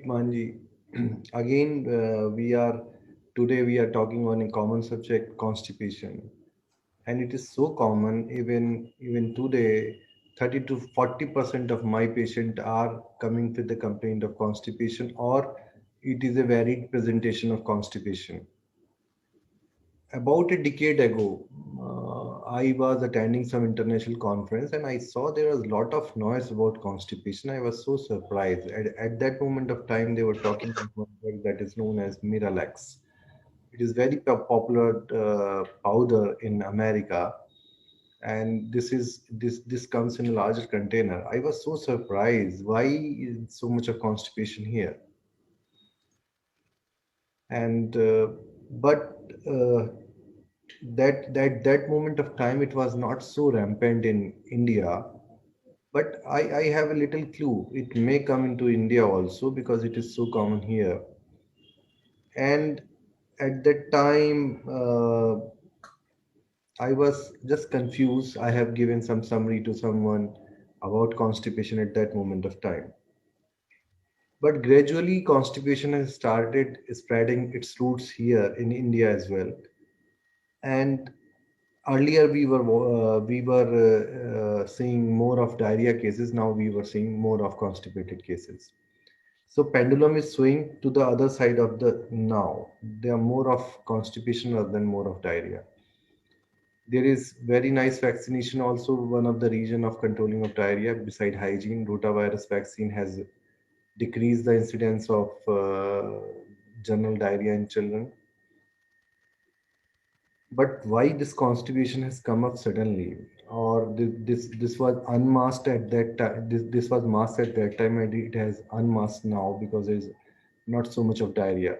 Manji, again, we are talking on a common subject, constipation, and it is so common. Even today, 30 to 40% of my patients are coming with the complaint of constipation, or it is a varied presentation of constipation. About a decade ago, I was attending some international conference and I saw there was a lot of noise about constipation. I was so surprised. At that moment of time, they were talking about one drug that is known as Miralax. It is very popular powder in America, and this comes in a larger container. I was so surprised. Why is so much of constipation here? And but that moment of time it was not so rampant in India, but I have a little clue it may come into India also because it is so common here. And at that time I was just confused. I have given some summary to someone about constipation at that moment of time, but gradually constipation has started spreading its roots here in India as well. And earlier we were seeing more of diarrhea cases. Now we were seeing more of constipated cases. So pendulum is swing to the other side of the now. There are more of constipation rather than more of diarrhea. There is very nice vaccination also. One of the region of controlling of diarrhea beside hygiene, rotavirus vaccine has decreased the incidence of general diarrhea in children. But why this constipation has come up suddenly, or this was unmasked at that time? This was masked at that time, and it has unmasked now because there is not so much of diarrhea.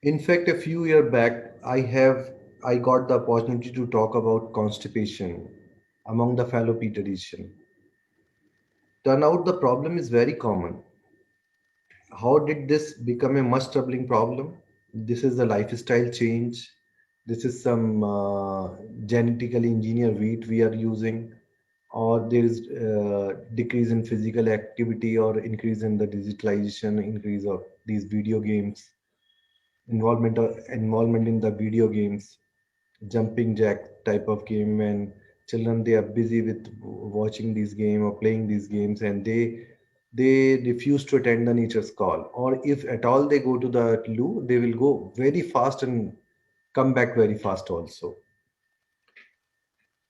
In fact, a few years back, I got the opportunity to talk about constipation among the fellow pediatrician. Turn out the problem is very common. How did this become a much troubling problem? This is the lifestyle change. This is some genetically engineered wheat we are using, or there is decrease in physical activity, or increase in the digitalization, increase of these video games, involvement in the video games, jumping jack type of game, and children they are busy with watching these game or playing these games, and they refuse to attend the nature's call, or if at all they go to the loo, they will go very fast and come back very fast also.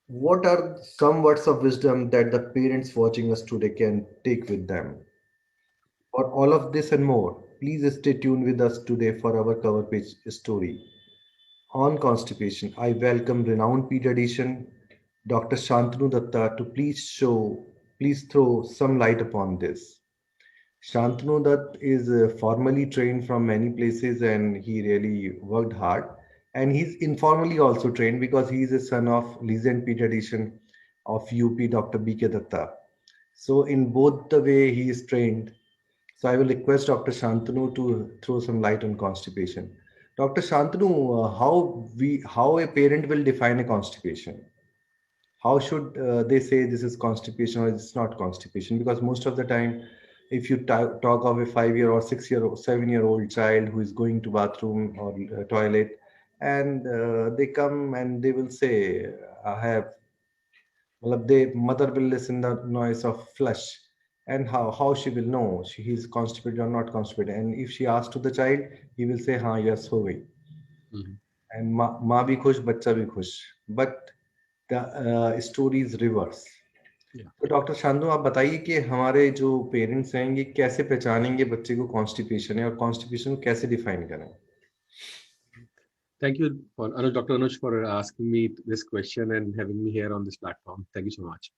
What are some words of wisdom that the parents watching us today can take with them? For all of this and more, please stay tuned with us today for our cover page story on constipation. I welcome renowned pediatrician Dr. Shantanu Datta to please throw some light upon this. Shantanu Dutt is formally trained from many places and he really worked hard. And he's informally also trained because he is a son of legend pediatrician of UP, Dr. B.K. Datta. So in both the way he is trained. So I will request Dr. Shantanu to throw some light on constipation. Dr. Shantanu, how a parent will define a constipation? How should they say this is constipation or it's not constipation? Because most of the time, if you talk of a 5 year or 6 year or 7 year old child who is going to bathroom or toilet, and they come and they will say, I have, well, the mother will listen the noise of flush, and how she will know he's constipated or not constipated. And if she asks to the child, he will say, हाँ yes हो गई, Mhm. and माँ भी खुश बच्चा भी खुश. But the story is reverse. Yeah. तो डॉक्टर शांतनु आप बताइए कि हमारे जो पेरेंट्स हैं ये कैसे पहचानेंगे बच्चे को कॉन्स्टिपेशन है और कॉन्स्टिपेशन को कैसे डिफाइन करें? Thank you, for, Dr. Anuj, for asking me this question and having me here on this platform. Thank you so much.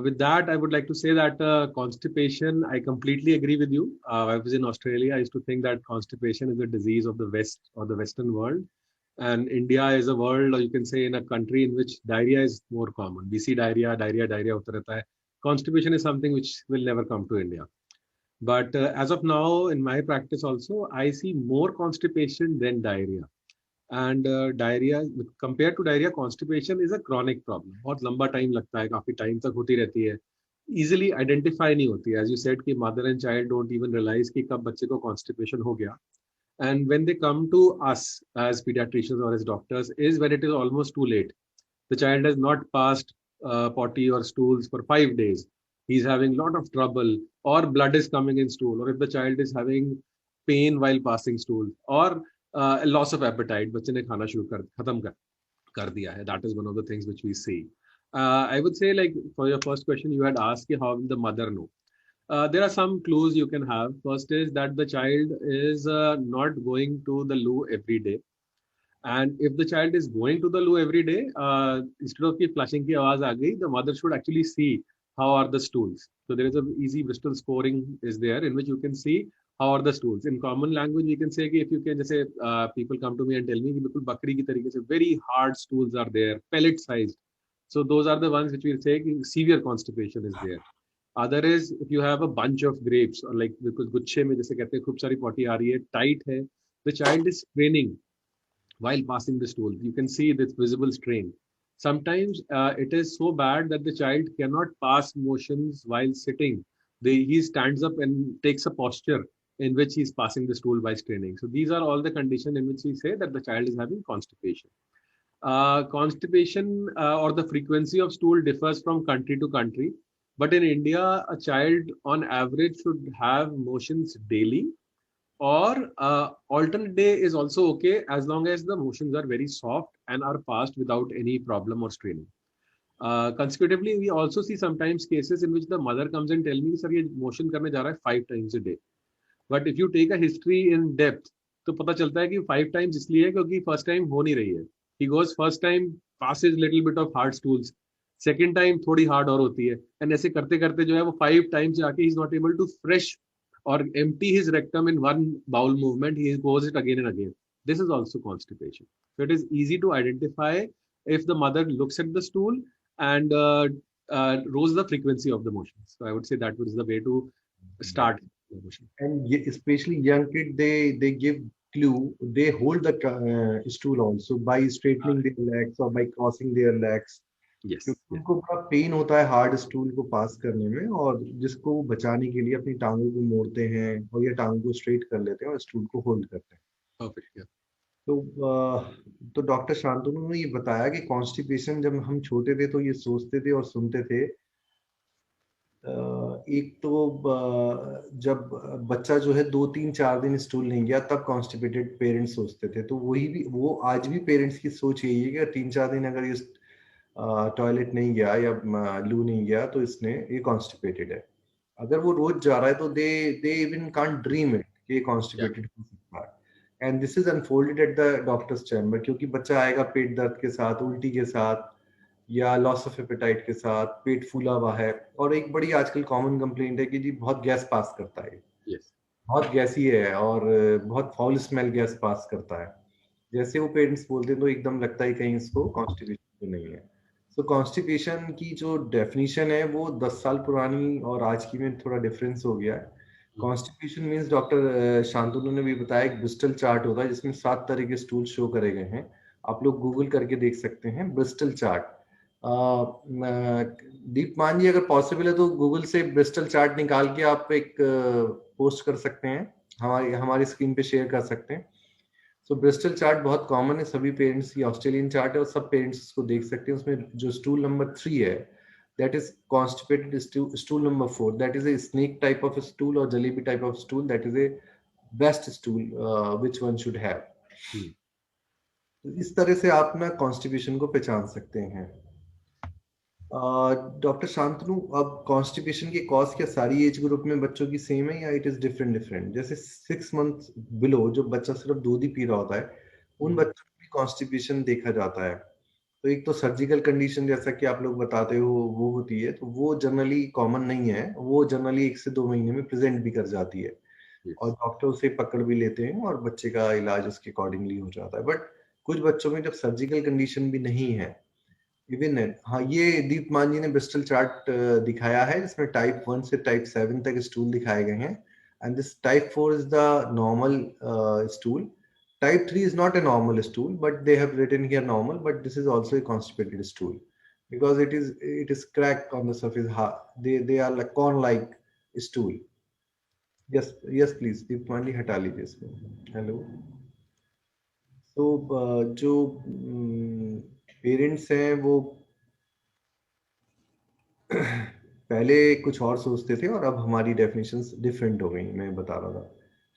With that, I would like to say that constipation, I completely agree with you. I was in Australia. I used to think that constipation is a disease of the West or the Western world. And India is a world, or you can say in a country in which diarrhea is more common. We see diarrhea hota rehta hai. Constipation is something which will never come to India. But as of now, in my practice also, I see more constipation than diarrhea. And diarrhea, compared to diarrhea, constipation is a chronic problem. बहुत लंबा time लगता है, काफी time तक होती रहती है. easily identify नहीं होती. As you said कि mother and child don't even realize कि कब बच्चे को constipation हो गया. And when they come to us as pediatricians or as doctors is when it is almost too late. The child has not passed potty or stools for 5 days. He's having a lot of trouble, or blood is coming in stool, or if the child is having pain while passing stool, or a loss of appetite, बच्चे ने खाना शुरू कर खत्म कर दिया है. That is one of the things which we see. I would say, like, for your first question, you had asked how will the mother know. There are some clues you can have. First is that the child is not going to the loo every day. And if the child is going to the loo every day, instead of the flushing ki awaaz aa gayi, the mother should actually see how are the stools. So there is a easy Bristol scoring is there in which you can see how are the stools. In common language, we can say कि if you can just say people come to me and tell me कि बिल्कुल बकरी की तरीके से very hard stools are there, pellet sized. So those are the ones which will say कि severe constipation is there. Other is if you have a bunch of grapes or like बिल्कुल गुच्छे में जैसे कहते हैं खूब सारी पॉटी आ रही है, tight है, the child is straining while passing the stool. You can see this visible strain. Sometimes it is so bad that the child cannot pass motions while sitting. He stands up and takes a posture in which he is passing the stool by straining. So these are all the conditions in which we say that the child is having constipation. Constipation or the frequency of stool differs from country to country. But in India, a child on average should have motions daily, or alternate day is also okay as long as the motions are very soft and are passed without any problem or straining. Consecutively, we also see sometimes cases in which the mother comes and tell me, sir, ये motion करने जा रहा है 5 times a day. But if you take a history in depth, तो पता चलता है कि 5 times इसलिए है क्योंकि first time हो नहीं रही है. He goes first time, passes little bit of hard stools. Second time थोड़ी hard और होती है. And ऐसे करते करते जो है वो 5 times जाके he is not able to fresh or empty his rectum in one bowel movement. He goes it again and again. This is also constipation. So it is easy to identify if the mother looks at the stool and rose the frequency of the motions. So I would say that was the way to start the motion. And especially young kid, they give clue. They hold the stool also by straightening their legs or by crossing their legs. Yes. क्योंकि उनको बड़ा pen होता है hard stool को पास करने में, और जिसको वो बचाने के लिए अपनी टांगों को मोड़ते हैं और या टांगों को स्ट्रेट कर लेते हैं और स्टूल को होल्ड करते हैं. Perfect. Yeah. तो डॉक्टर शांतनु ने ये बताया कि कॉन्स्टिपेशन जब हम छोटे थे तो ये सोचते थे और सुनते थे. एक तो जब बच्चा जो है 2 3 4 दिन स्टूल नहीं गया तब कॉन्स्टिपेटेड पेरेंट्स सोचते थे. तो वही भी वो आज भी पेरेंट्स की सोच यही है कि 3 4 दिन अगर ये टॉयलेट नहीं गया या लू नहीं गया तो इसने ये कॉन्स्टिपेटेड है. अगर वो रोज जा रहा है तो they even can't dream it कि ये कॉन्स्टिपेटेड हो सकता है. And this is unfolded at the doctors chamber, क्योंकि बच्चा आएगा पेट दर्द के साथ, उल्टी के साथ, या लॉस ऑफ एपेटाइट के साथ, पेट फूला हुआ है, और एक बड़ी आजकल कॉमन कंप्लेंट है कि जी बहुत गैस पास करता है. Yes. बहुत गैसी है और बहुत फाउल स्मेल गैस पास करता है. जैसे वो पेरेंट्स बोलते हैं तो एकदम लगता है कहीं इसको कॉन्स्टिपेशन तो नहीं है. सो कॉन्स्टिपेशन की जो डेफिनेशन है वो 10 साल पुरानी और आज की में थोड़ा डिफरेंस हो गया है. कॉन्स्टिपेशन मीन्स डॉक्टर शांतनु ने भी बताया एक ब्रिस्टल चार्ट होता है जिसमें 7 तरह के स्टूल शो करे गए हैं. आप लोग गूगल करके देख सकते हैं ब्रिस्टल चार्ट. दीपमान जी, अगर पॉसिबल है तो गूगल से ब्रिस्टल चार्ट निकाल के आप एक पोस्ट कर सकते हैं, हमारी स्क्रीन पे शेयर कर सकते हैं. सो ब्रिस्टल चार्ट बहुत कॉमन है सभी पेरेंट्स की. ऑस्ट्रेलियन चार्ट है और सब पेरेंट्स इसको देख सकते हैं. उसमें जो स्टूल नंबर 3 है that is constipated stool number 4, that is a snake type of a stool or jalebi type of stool, that is a best stool which one should have. तो इस तरह से आप ना कॉन्स्टिपेशन को पहचान सकते हैं. डॉक्टर शांतनु, अब कॉन्स्टिपेशन के कॉज क्या सारी एज ग्रुप में बच्चों की सेम है या इट इज डिफरेंट डिफरेंट? जैसे 6 मंथ बिलो जो बच्चा सिर्फ दूध ही पी रहा होता है उन बच्चों में भी कॉन्स्टिपेशन देखा जाता है. तो एक तो सर्जिकल कंडीशन जैसा कि आप लोग बताते हो वो होती है, तो वो जनरली कॉमन नहीं है. वो जनरली 1 से 2 महीने में प्रेजेंट भी कर जाती है. Yes. और डॉक्टर उसे पकड़ भी लेते हैं और बच्चे का इलाज उसके अकॉर्डिंगली हो जाता है. बट कुछ बच्चों में जब सर्जिकल कंडीशन भी नहीं है, इवन हाँ, ये दीपमान जी ने ब्रिस्टल चार्ट दिखाया है जिसमें टाइप 1 से टाइप 7 तक स्टूल दिखाए गए हैं. And this type 4 is the normal stool. Type 3 is not a normal stool, but they have written here normal, but this is also a constipated stool. because it is cracked on the surface. They are like corn like stool. Yes, yes, please दीपमाली हटा लीजिए इसको. Hello. तो जो parents हैं वो पहले कुछ और सोचते थे और अब हमारी डेफिनेशंस डिफरेंट हो गई. मैं बता रहा था,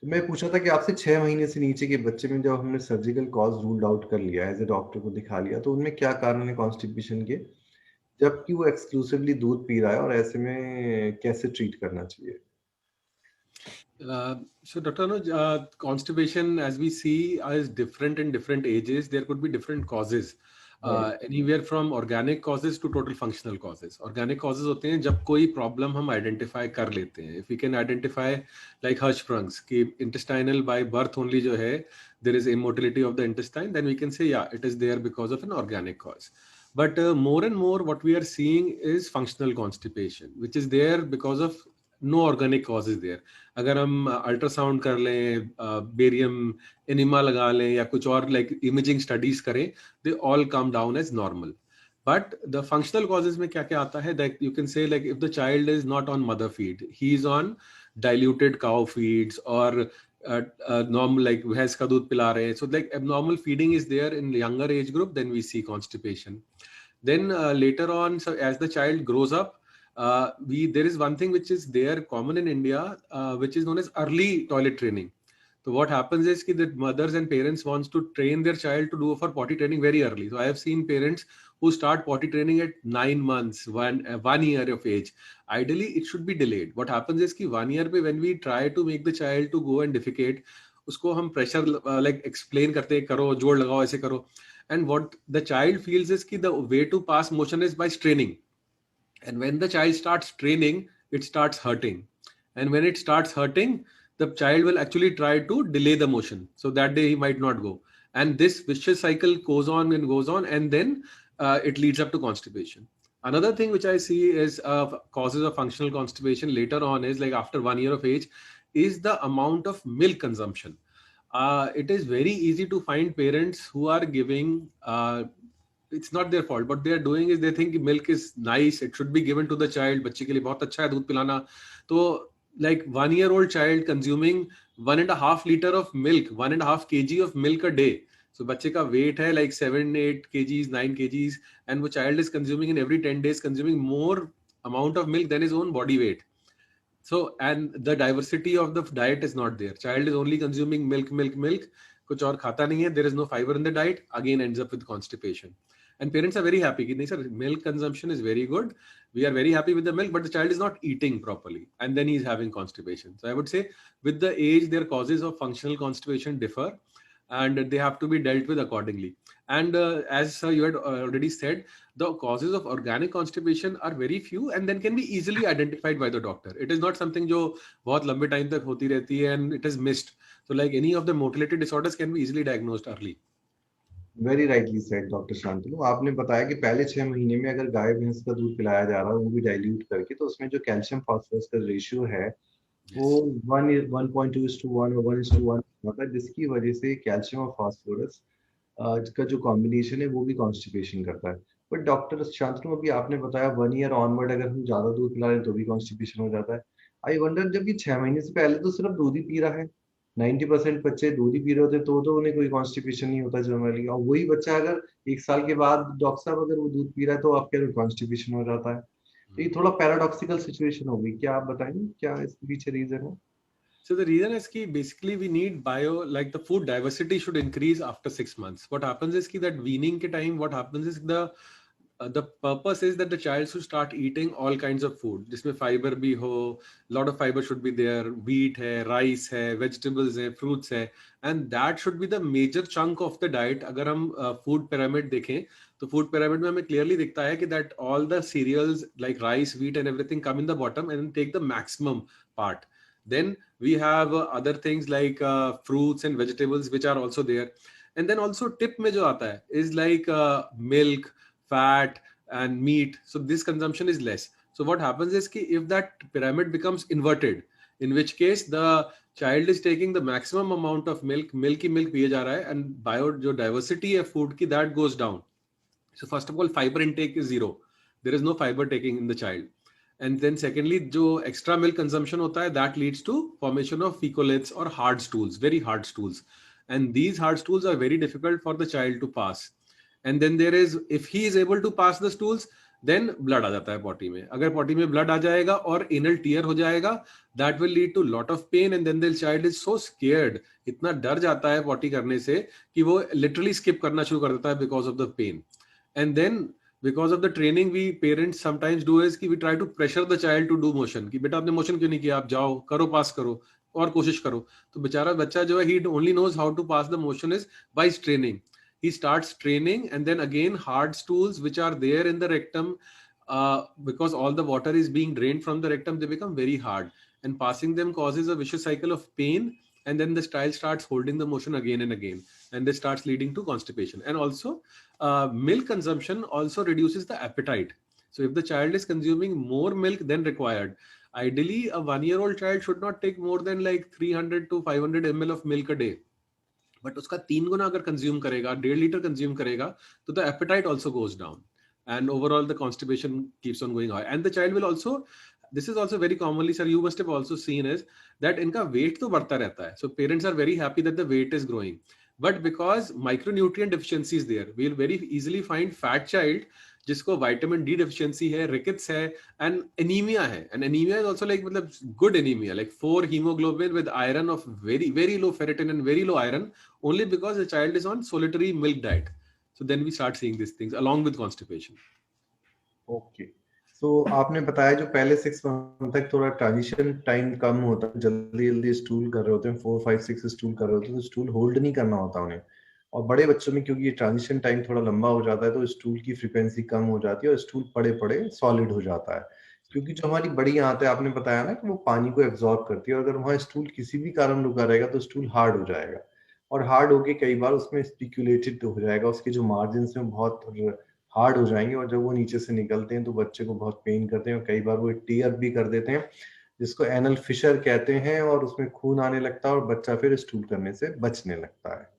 तो मैं पूछा था कि आपसे 6 महीने से नीचे के बच्चे में जब हमने सर्जिकल कॉज रूल्ड आउट कर लिया, एज ए डॉक्टर को दिखा लिया, तो उनमें क्या कारण है कॉन्स्टिपेशन के, जबकि वो एक्सक्लूसिवली दूध पी रहा है, और ऐसे में कैसे ट्रीट करना चाहिए. So, Dr. Anuj, constipation, as we see, is different in different ages. There could be different causes, Right. anywhere from organic causes to total functional causes. Organic causes होते हैं जब कोई problem हम identify कर लेते हैं. If we can identify like Hirschsprung's कि intestinal by birth only जो है, there is immotility of the intestine, then we can say yeah, it is there because of an organic cause. But more and more, what we are seeing is functional constipation, which is there because of no organic causes there. अगर हम ultrasound कर लें, barium enema लगा लें या कुछ और like imaging studies करें, they all come down as normal. But the functional causes में क्या क्या आता है, that you can say like if the child is not on mother feed, he is on diluted cow feeds और normal like भैंस का दूध पिला रहे हैं, so like abnormal feeding is there in younger age group, then we see constipation. Then later on, so as the child grows up, there is one thing which is there common in India, which is known as early toilet training. So what happens is that the mothers and parents wants to train their child to do for potty training very early. So I have seen parents who start potty training at 9 months, 1 year of age. Ideally, it should be delayed. What happens is कि 1 year पे when we try to make the child to go and defecate, उसको हम pressure like explain करते हैं, करो जोड़ लगाओ ऐसे करो. And what the child feels is कि the way to pass motion is by straining. And when the child starts training, it starts hurting. And when it starts hurting, the child will actually try to delay the motion. So that day he might not go. And this vicious cycle goes on and goes on. And then it leads up to constipation. Another thing which I see is causes of functional constipation later on is like after 1 year of age is the amount of milk consumption. It is very easy to find parents who are giving it's not their fault. What they are doing is they think milk is nice, it should be given to the child. बच्चे के लिए बहुत अच्छा है दूध पिलाना. तो like 1 year old child consuming 1.5 liter of milk, 1.5 kg of milk a day. So बच्चे का weight है like 7-8 kgs, 9 kgs, and वो child is consuming in every 10 days consuming more amount of milk than his own body weight. So, and the diversity of the diet is not there. Child is only consuming milk, milk, milk. कुछ और खाता नहीं है. There is no fiber in the diet. Again, ends up with constipation. And parents are very happy. कि नहीं sir, milk consumption is very good. We are very happy with the milk, but the child is not eating properly, and then he is having constipation. So I would say, with the age, their causes of functional constipation differ, and they have to be dealt with accordingly. And as you had already said, the causes of organic constipation are very few and then can be easily identified by the doctor. It is not something जो बहुत लंबे time तक होती रहती है and it is missed. So like any of the motility disorders can be easily diagnosed early. Very rightly said doctor Shantanu. आपने बताया कि पहले 6 महीने में अगर गाय भैंस का दूध पिलाया जा रहा है, वो भी डाइल्यूट करके, तो उसमें जो कैल्शियम फास्फोरस का रेशियो है वो 1:1.2:1 और 1:1 होता है, जिसकी वजह से कैल्शियम और फास्फोरस का जो कॉम्बिनेशन है वो भी कॉन्स्टिपेशन करता है. बट डॉक्टर शांतनु, अभी आपने बताया 1 ईयर ऑनवर्ड अगर हम ज्यादा दूध पिला रहे हैं तो भी कॉन्स्टिपेशन हो जाता है. आई वंडर, जब ये 6 महीने से पहले तो सिर्फ दूध ही पी रहा है, 90% बच्चे दूध ही पी रहे होते, तो उन्हें कोई कॉन्स्टिपेशन नहीं होता जनरली, और वही बच्चा अगर 1 साल के बाद डॉक्टर साहब अगर वो दूध पी रहा है तो आपके कॉन्स्टिपेशन हो जाता है. तो ये थोड़ा पैराडॉक्सिकल सिचुएशन हो गई. क्या आप बताएंगे क्या इसके पीछे रीजन है? So the reason is कि basically we need like the food diversity should increase after 6 months. What happens is कि that weaning के time, what happens is the purpose is that the child should start eating all kinds of food. जिसमें fiber भी हो, lot of fiber should be there, wheat है, rice है, vegetables है, fruits है, and that should be the major chunk of the diet. अगर हम food pyramid देखें, तो food pyramid में हमें clearly दिखता है कि that all the cereals like rice, wheat and everything come in the bottom and take the maximum part. Then we have other things like fruits and vegetables which are also there. And then also tip में जो आता है is like milk, fat and meat. So this consumption is less. So what happens is कि if that pyramid becomes inverted, in which case the child is taking the maximum amount of milk he milk पिए जा रहा है, and bio जो diversity है food की that goes down. So first of all, fiber intake is zero. There is no fiber taking in the child. And then secondly, जो extra milk consumption होता है, that leads to formation of fecolates or hard stools, very hard stools. And these hard stools are very difficult for the child to pass. And then there is, if he is able to pass the stools, then blood आ जाता है potty में. अगर potty में blood आ जाएगा और anal tear हो जाएगा, that will lead to lot of pain, and then the child is so scared, इतना डर जाता है potty करने से कि वो literally skip करना शुरू कर देता है because of the pain. And then because of the training we parents sometimes do is कि we try to pressure the child to do motion, कि बेटा आपने motion क्यों नहीं किया, आप जाओ करो, पास करो और कोशिश करो. तो बेचारा बच्चा जो है, he only knows how to pass the motion is by training. He starts training, and then again hard stools which are there in the rectum, because all the water is being drained from the rectum, they become very hard, and passing them causes a vicious cycle of pain, and then the child starts holding the motion again and again, and this starts leading to constipation. And also milk consumption also reduces the appetite. So if the child is consuming more milk than required, ideally a 1-year-old child should not take more than like 300 to 500 ml of milk a day. But उसका 3 गुना अगर consume करेगा, 1.5 litre consume करेगा, तो the appetite also goes down, and overall the constipation keeps on going high, and the child will also, this is also very commonly, sir you must have also seen is that इनका weight तो बढ़ता रहता है. So parents are very happy that the weight is growing, but because micronutrient deficiency is there, we will very easily find fat child जिसको vitamin D deficiency है, rickets है, and anaemia है. And anaemia is also like, मतलब good anaemia, like 4 hemoglobin with iron of very low ferritin and very low iron, only because the child is on solitary milk diet. So then we start seeing these things along with constipation. Okay, so आपने बताया जो पहले 6 month तक थोड़ा transition time कम होता है, जल्दी जल्दी स्टूल कर रहे होते हैं, 4 5 6 स्टूल कर रहे होते हैं, तो स्टूल होल्ड नहीं करना होता उन्हें. और बड़े बच्चों में क्योंकि ये ट्रांजिशन टाइम थोड़ा लंबा हो जाता है, तो स्टूल की फ्रीक्वेंसी कम हो जाती है और स्टूल पड़े पड़े सॉलिड हो जाता है. क्योंकि जो हमारी बड़ी आंत है, आपने बताया ना कि वो पानी को एब्जॉर्ब करती है, और अगर वहाँ स्टूल किसी भी कारण रुका रहेगा तो स्टूल हार्ड हो जाएगा, और हार्ड होके कई बार उसमें स्पिक्यूलेटेड हो जाएगा, उसके जो मार्जिन में बहुत हार्ड हो जाएंगे, और जब वो नीचे से निकलते हैं तो बच्चे को बहुत पेन करते हैं, और कई बार वो टीयर भी कर देते हैं, जिसको एनल फिशर कहते हैं, और उसमें खून आने लगता है और बच्चा फिर स्टूल करने से बचने लगता है.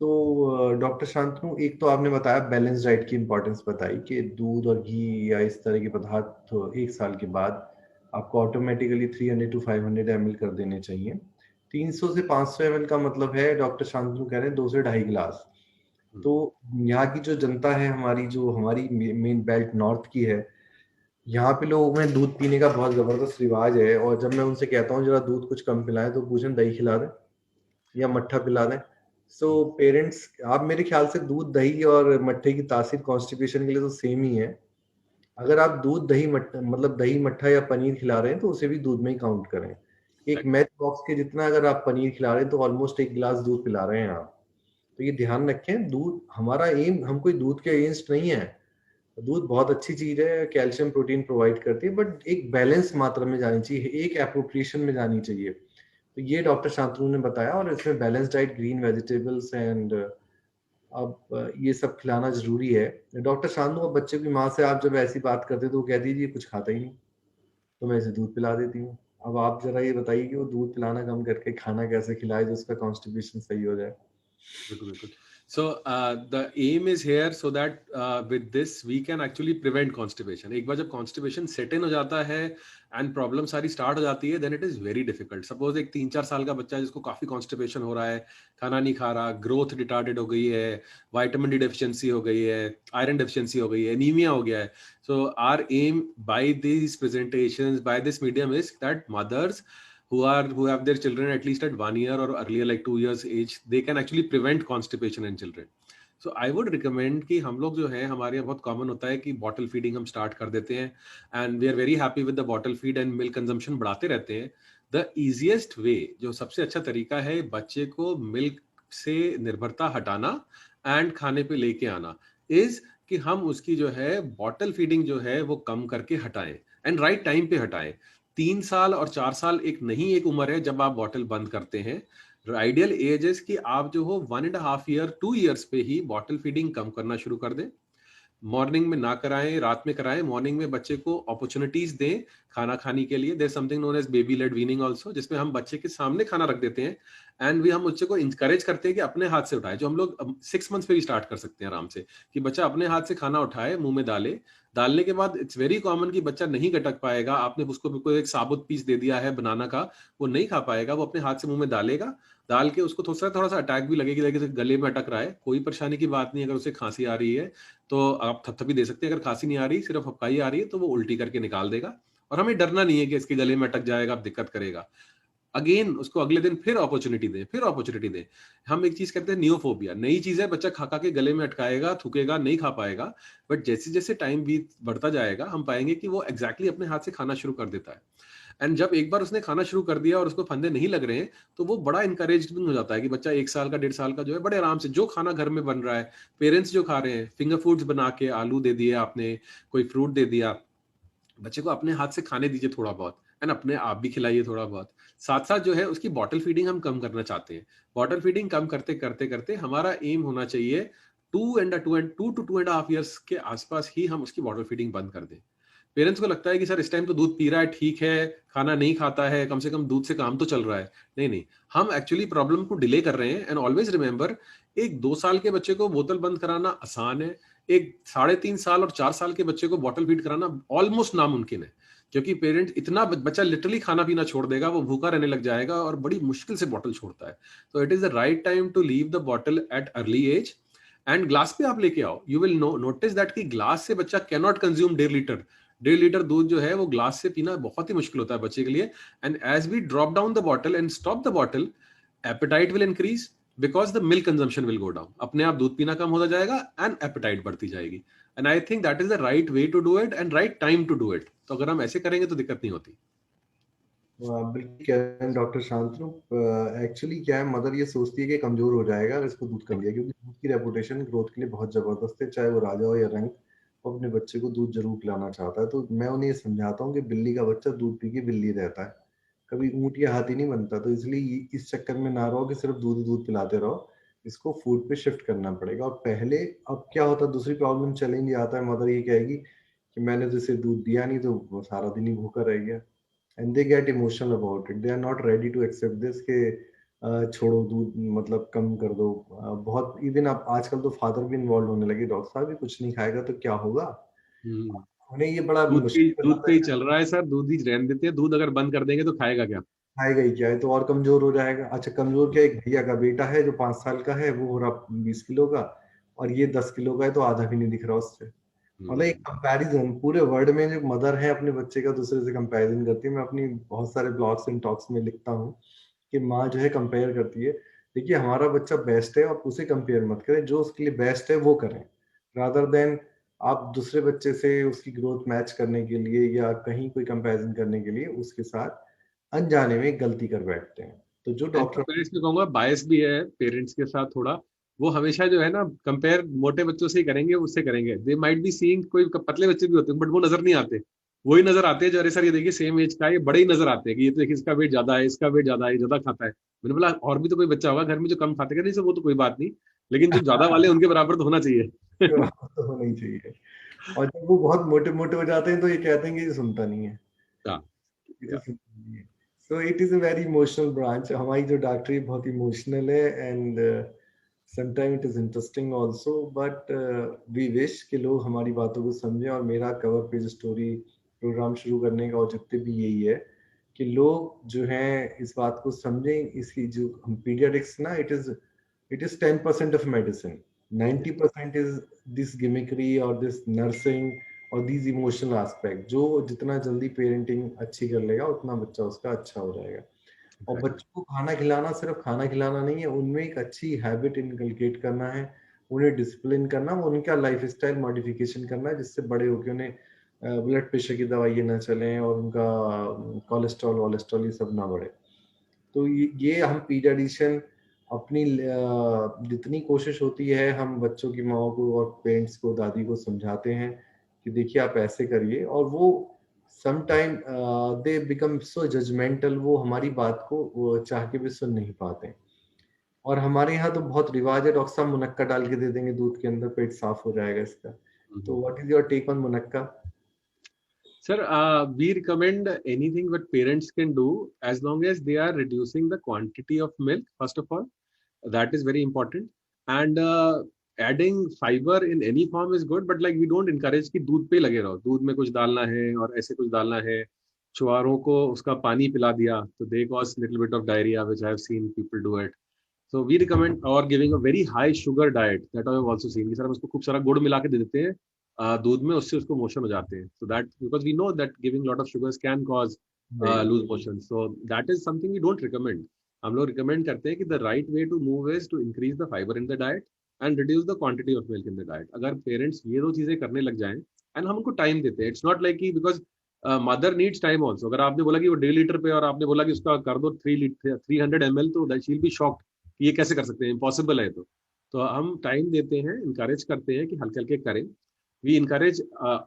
तो डॉक्टर शांतनु, एक तो आपने बताया बैलेंस डाइट की इंपॉर्टेंस बताई कि दूध और घी या इस तरह के पदार्थ तो 1 साल के बाद आपको ऑटोमेटिकली 300 to 500 ml कर देने चाहिए. 300 से 500 ml का मतलब है, डॉक्टर शांतनु कह रहे हैं 2 से 2.5 गिलास. तो यहाँ की जो जनता है हमारी, जो हमारी मेन बेल्ट नॉर्थ की है, यहाँ पे लोगों में दूध पीने का बहुत जबरदस्त रिवाज है, और जब मैं उनसे कहता हूँ जरा दूध कुछ कम पिलाएं, तो पूछें दही खिला दें या मट्ठा पिला दें. सो पेरेंट्स, आप मेरे ख्याल से दूध, दही और मट्ठे की तासीर कॉन्स्टिपेशन के लिए तो सेम ही है. अगर आप दूध, दही, मतलब दही, मट्ठा या पनीर खिला रहे हैं तो उसे भी दूध में ही काउंट करें. एक मैच बॉक्स के जितना अगर आप पनीर खिला रहे हैं तो ऑलमोस्ट 1 गिलास दूध पिला रहे हैं आप. तो ये ध्यान रखें, दूध हमारा एम, हम कोई दूध के अगेंस्ट नहीं है. दूध बहुत अच्छी चीज है, कैल्शियम प्रोटीन प्रोवाइड करती है, बट एक बैलेंस मात्रा में जानी चाहिए, एक एप्रोप्रिएशन में जानी चाहिए. तो ये डॉक्टर शांतनु ने बताया, और इसमें balance diet, green vegetables and अब ये सब खिलाना जरूरी है. डॉक्टर शांतनु, अब बच्चे की माँ से आप जब ऐसी बात करते तो वो कहती है जी कुछ खाता ही नहीं, तो मैं इसे दूध पिला देती हूँ. अब आप जरा ये बताइए कि वो दूध पिलाना कम करके खाना कैसे खिलाए जो उसका कॉन्स्टिपेशन सही हो जाए. So the aim is here so that with this we can actually prevent constipation. एक बार जब constipation set in हो जाता है and problem सारी start हो जाती है, then it is very difficult. Suppose एक 3-4 साल का बच्चा है जिसको काफी constipation हो रहा है, खाना नहीं खा रहा, growth retarded हो गई है, vitamin D deficiency हो गई है, iron deficiency हो गई है, anemia हो गया है. So our aim by these presentations, by this medium is that mothers who have their children at least at 1 year or earlier, like 2 years age, they can actually prevent constipation in children. So I would recommend कि हम लोग जो है, हमारे यहाँ बहुत common होता है कि bottle feeding हम start कर देते हैं, and we are very happy with the bottle feed and milk consumption बढ़ाते रहते हैं. The easiest way, जो सबसे अच्छा तरीका है बच्चे को milk से निर्भरता हटाना and खाने पे लेके आना, is कि हम उसकी जो है bottle feeding जो है वो कम करके हटाएं, and right time पे हटाएं. 3 साल और 4 साल एक उम्र है जब आप बॉटल बंद करते हैं. आइडियल एज है कि आप जो हो 1.5 ईयर 2 इयर्स पे ही बॉटल फीडिंग कम करना शुरू कर दें. मॉर्निंग में ना कराएं, रात में कराएं, मॉर्निंग में बच्चे को अपॉर्चुनिटीज दें खाना खाने के लिए। There something known as baby led weaning also, जिसमें हम बच्चे के सामने खाना रख देते हैं एंड भी हम बच्चे को इंकरेज करते हैं कि अपने हाथ से उठाए, जो हम लोग 6 मंथ्स पे भी स्टार्ट कर सकते हैं आराम से, कि बच्चा अपने हाथ से खाना उठाए, मुंह में डाले। डालने के बाद इट्स वेरी कॉमन कि बच्चा नहीं गटक पाएगा, आपने उसको कोई एक साबुत पीस दे दिया है बनाना का, वो नहीं खा पाएगा, वो अपने हाथ से मुंह में डालेगा। डाल के उसको थोड़ा सा अटैक भी लगेगी, जैसे गले में अटक रहा है, कोई परेशानी की बात नहीं। अगर उसे खांसी आ रही है तो आप थपथपी दे सकते हैं, अगर खांसी नहीं आ रही, सिर्फ हपकाई आ रही है, तो वो उल्टी करके निकाल देगा। और हमें डरना नहीं है कि इसके गले में अटक जाएगा, अब दिक्कत करेगा। अगेन उसको अगले दिन फिर अपॉर्चुनिटी दें, फिर अपॉर्चुनिटी दें। हम एक चीज कहते हैं नियोफोबिया, नई चीज है, बच्चा खा खा के गले में अटकाएगा, थूकेगा, नहीं खा पाएगा। बट जैसे जैसे टाइम बीत बढ़ता जाएगा, हम पाएंगे कि वो एग्जैक्टली अपने हाथ से खाना शुरू कर देता है। एंड जब एक बार उसने खाना शुरू कर दिया और उसको फंदे नहीं लग रहे हैं, तो वो बड़ा इंकरेजिंग हो जाता है कि बच्चा 1 साल का 1.5 साल का जो है बड़े आराम से जो खाना घर में बन रहा है, पेरेंट्स जो खा रहे हैं, फिंगर फूड्स बना के, आलू दे दिए आपने, कोई फ्रूट दे दिया, बच्चे को अपने हाथ से खाने दीजिए थोड़ा बहुत, एंड अपने आप भी खिलाइए थोड़ा बहुत। साथ साथ जो है उसकी बॉटल फीडिंग हम कम करना चाहते हैं। बॉटल फीडिंग कम करते करते करते हमारा एम होना चाहिए 2 to 2.5 years के आसपास ही हम उसकी बॉटल फीडिंग बंद कर दें। पेरेंट्स को लगता है कि सर इस टाइम तो दूध पी रहा है, ठीक है, खाना नहीं खाता है, कम से कम दूध से काम तो चल रहा है। नहीं नहीं, हम एक्चुअली प्रॉब्लम को डिले कर रहे हैं। एंड ऑलवेज रिमेंबर, एक 2 साल के बच्चे को बोतल बंद कराना आसान है, एक 3.5 साल और 4 साल के बच्चे को बॉटल फीड कराना ऑलमोस्ट नामुमकिन है। क्योंकि पेरेंट इतना बच्चा लिटरली खाना पीना छोड़ देगा, वो भूखा रहने लग जाएगा और बड़ी मुश्किल से बॉटल छोड़ता है। तो it is the right time to leave the bottle at early age. And glass पे आप लेके आओ, यू विल नोटिस दैट कि ग्लास से बच्चा can not consume 1.5 litre. 1.5 litre दूध जो है वो ग्लास से पीना बहुत ही मुश्किल होता है बच्चे के लिए। And as we drop down the bottle and stop the bottle, appetite will increase, because the milk consumption will go down, अपने आप दूध पीना कम होता जाएगा एंड एपेटाइट बढ़ती जाएगी। And I think that is the right way to do it and right time to do it. तो अगर हम ऐसे करेंगे तो दिक्कत नहीं होती। बिल्कुल कह रहे हैं डॉक्टर शांतनु। एक्चुअली क्या है, मदर ये सोचती है कि कमजोर हो जाएगा अगर इसको दूध कम दिया, क्योंकि दूध की रेपुटेशन ग्रोथ के लिए बहुत जबरदस्त है, चाहे वो राजा हो या रंक, वो अपने बच्चे को दूध जरूर पिलाना चाहता है। तो मैं उन्हें ये समझाता हूँ कि बिल्ली का बच्चा दूध पी के बिल्ली रहता है, कभी ऊंट या हाथी नहीं बनता। तो इसलिए इस चक्कर में ना रहो कि सिर्फ दूध ही दूध पिलाते रहो, इसको फूड पे शिफ्ट करना पड़ेगा। और पहले, अब क्या होता है, दूसरी प्रॉब्लम चैलेंज आता है, मदर ये कहेगी कि मैंने तो इसे दूध दिया नहीं, तो वो सारा दिन ही भूखा रह गया। And they get emotional about it, they are not ready to accept this के छोड़ो दूध, मतलब कम कर दो। बहुत इवन अब आजकल तो फादर भी इन्वॉल्व होने लगे, डॉक्टर साहब भी कुछ नहीं खाएगा तो क्या होगा। हम्म। उन्हें ये बड़ा मुश्किल हो दूध जाता पे ही है। चल रहा है सर, दूध ही रहने देते हैं, दूध अगर बंद कर देंगे तो खाएगा क्या। खाएगा ही क्या है, तो और कमजोर हो जाएगा। अच्छा, कमजोर क्या, एक भैया का बेटा है जो 5 साल का है, वो हो रहा 20 किलो का, और ये 10 किलो का है, तो आधा भी नहीं दिख रहा उससे। मतलब एक हम्म। कंपैरिजन पूरे वर्ल्ड में, जो मदर है अपने बच्चे का दूसरे से कंपैरिजन करती है। मैं अपनी बहुत सारे ब्लॉग्स एंड टॉक्स में लिखता हूँ कि माँ जो है कंपेयर करती है। देखिए, हमारा बच्चा बेस्ट है, और उसे कंपेयर मत करें, जो उसके लिए बेस्ट है वो करें, रादर देन आप दूसरे बच्चे से उसकी ग्रोथ मैच करने के लिए या कहीं कोई कंपैरिजन करने के लिए उसके साथ अनजाने में गलती कर बैठते हैं। तो जो एंड डॉक्टर, पेरेंट्स में कहूंगा बायस भी है पेरेंट्स के साथ थोड़ा। वो हमेशा जो है ना कंपेयर मोटे बच्चों से ही करेंगे, उससे करेंगे। दे माइट बी सीइंग, कोई पतले बच्चे भी होते हैं बट वो नजर नहीं आते। वही नजर आते हैं जो, अरे सर ये देखिए सेम एज का है, ये बड़े ही नजर आते हैं कि ये तो देखिए इसका वेट ज्यादा है, इसका वेट ज्यादा है, ये ज्यादा खाता है। मैंने बोला और भी तो कोई बच्चा होगा घर में जो कम खाते, नहीं सर वो तो कोई बात नहीं, लेकिन जो ज्यादा वाले हैं, उनके बराबर तो होना चाहिए। तो होना ही चाहिए। और जब वो बहुत मोटे मोटे हो जाते हैं तो ये कहते हैं कि ये सुनता नहीं है, हाँ। ये तो सुनता नहीं है। So it is a very emotional branch. हमारी जो डॉक्टरी बहुत इमोशनल है, and sometime it is interesting also, but we wish कि लोग हमारी बातों को समझें। और मेरा कवर पेज स्टोरी प्रोग्राम शुरू करने का औचित्य भी यही है कि लोग जो हैं इस बात को समझें। इसकी जो हम पीडियाट्रिक्स ना, it is 10% of medicine. 90% is this gimmickry or this nursing और these इमोशनल एस्पेक्ट। जो जितना जल्दी पेरेंटिंग अच्छी कर लेगा उतना बच्चा उसका अच्छा हो जाएगा। और एग्जैक्टली। बच्चों को खाना खिलाना सिर्फ खाना खिलाना नहीं है, उनमें एक अच्छी हैबिट इनकलकेट करना है, उन्हें डिसिप्लिन करना, उनका लाइफ स्टाइल मॉडिफिकेशन करना है, जिससे बड़े होकर उन्हें ब्लड प्रेशर की दवाइयाँ ना चलें और उनका कोलेस्ट्रॉल वोलेस्ट्रॉल ये सब ना बढ़े। तो ये हम पीडियाट्रिशियन अपनी जितनी कोशिश होती है, हम बच्चों की माओ को और पेरेंट्स को, दादी को समझाते हैं कि देखिए आप ऐसे करिए, और वो some time they become so judgmental, वो हमारी बात को वो चाह के भी सुन नहीं पाते। और हमारे यहाँ तो बहुत रिवाज है, डॉक्टर साहब मुनक्का डाल के दे देंगे दूध के अंदर, पेट साफ हो जाएगा इसका। तो Mhm. What is your take on munakka? Sir, we recommend anything what parents can do as long as they are reducing the quantity of milk, first of all. That is very important. And adding fiber in any form is good, but like we don't encourage कि दूध पे लगे रहो, दूध में कुछ डालना है और ऐसे कुछ डालना है. चुआरों को उसका पानी पिला दिया तो they cause little bit of diarrhea, which I have seen people do it. So we recommend or giving a very high sugar diet that I have also seen कि सर हम उसको खूब सारा गुड़ मिला के दे देते हैं दूध में, उससे उसको मोशन हो जाते हैं. So that because we know that giving lot of sugars can cause बिल्कुल। Loose motion. So that is something we don't recommend. हम लोग रिकमेंड करते हैं कि the right way to move is to increase the fibre in the diet and reduce the quantity of milk in the diet. अगर parents ये दो चीजें करने लग जाएं एंड हम उनको टाइम देते हैं, इट्स नॉट लाइक कि because mother needs time also. अगर आपने बोला कि वो 1.5 लीटर पे और आपने बोला कि उसका कर दो 300 ml, तो that she will be shocked कि ये कैसे कर सकते हैं, इम्पॉसिबल है. तो हम टाइम देते हैं, इंकरेज करते हैं कि हल्के हल्के करें. वी इनकरेज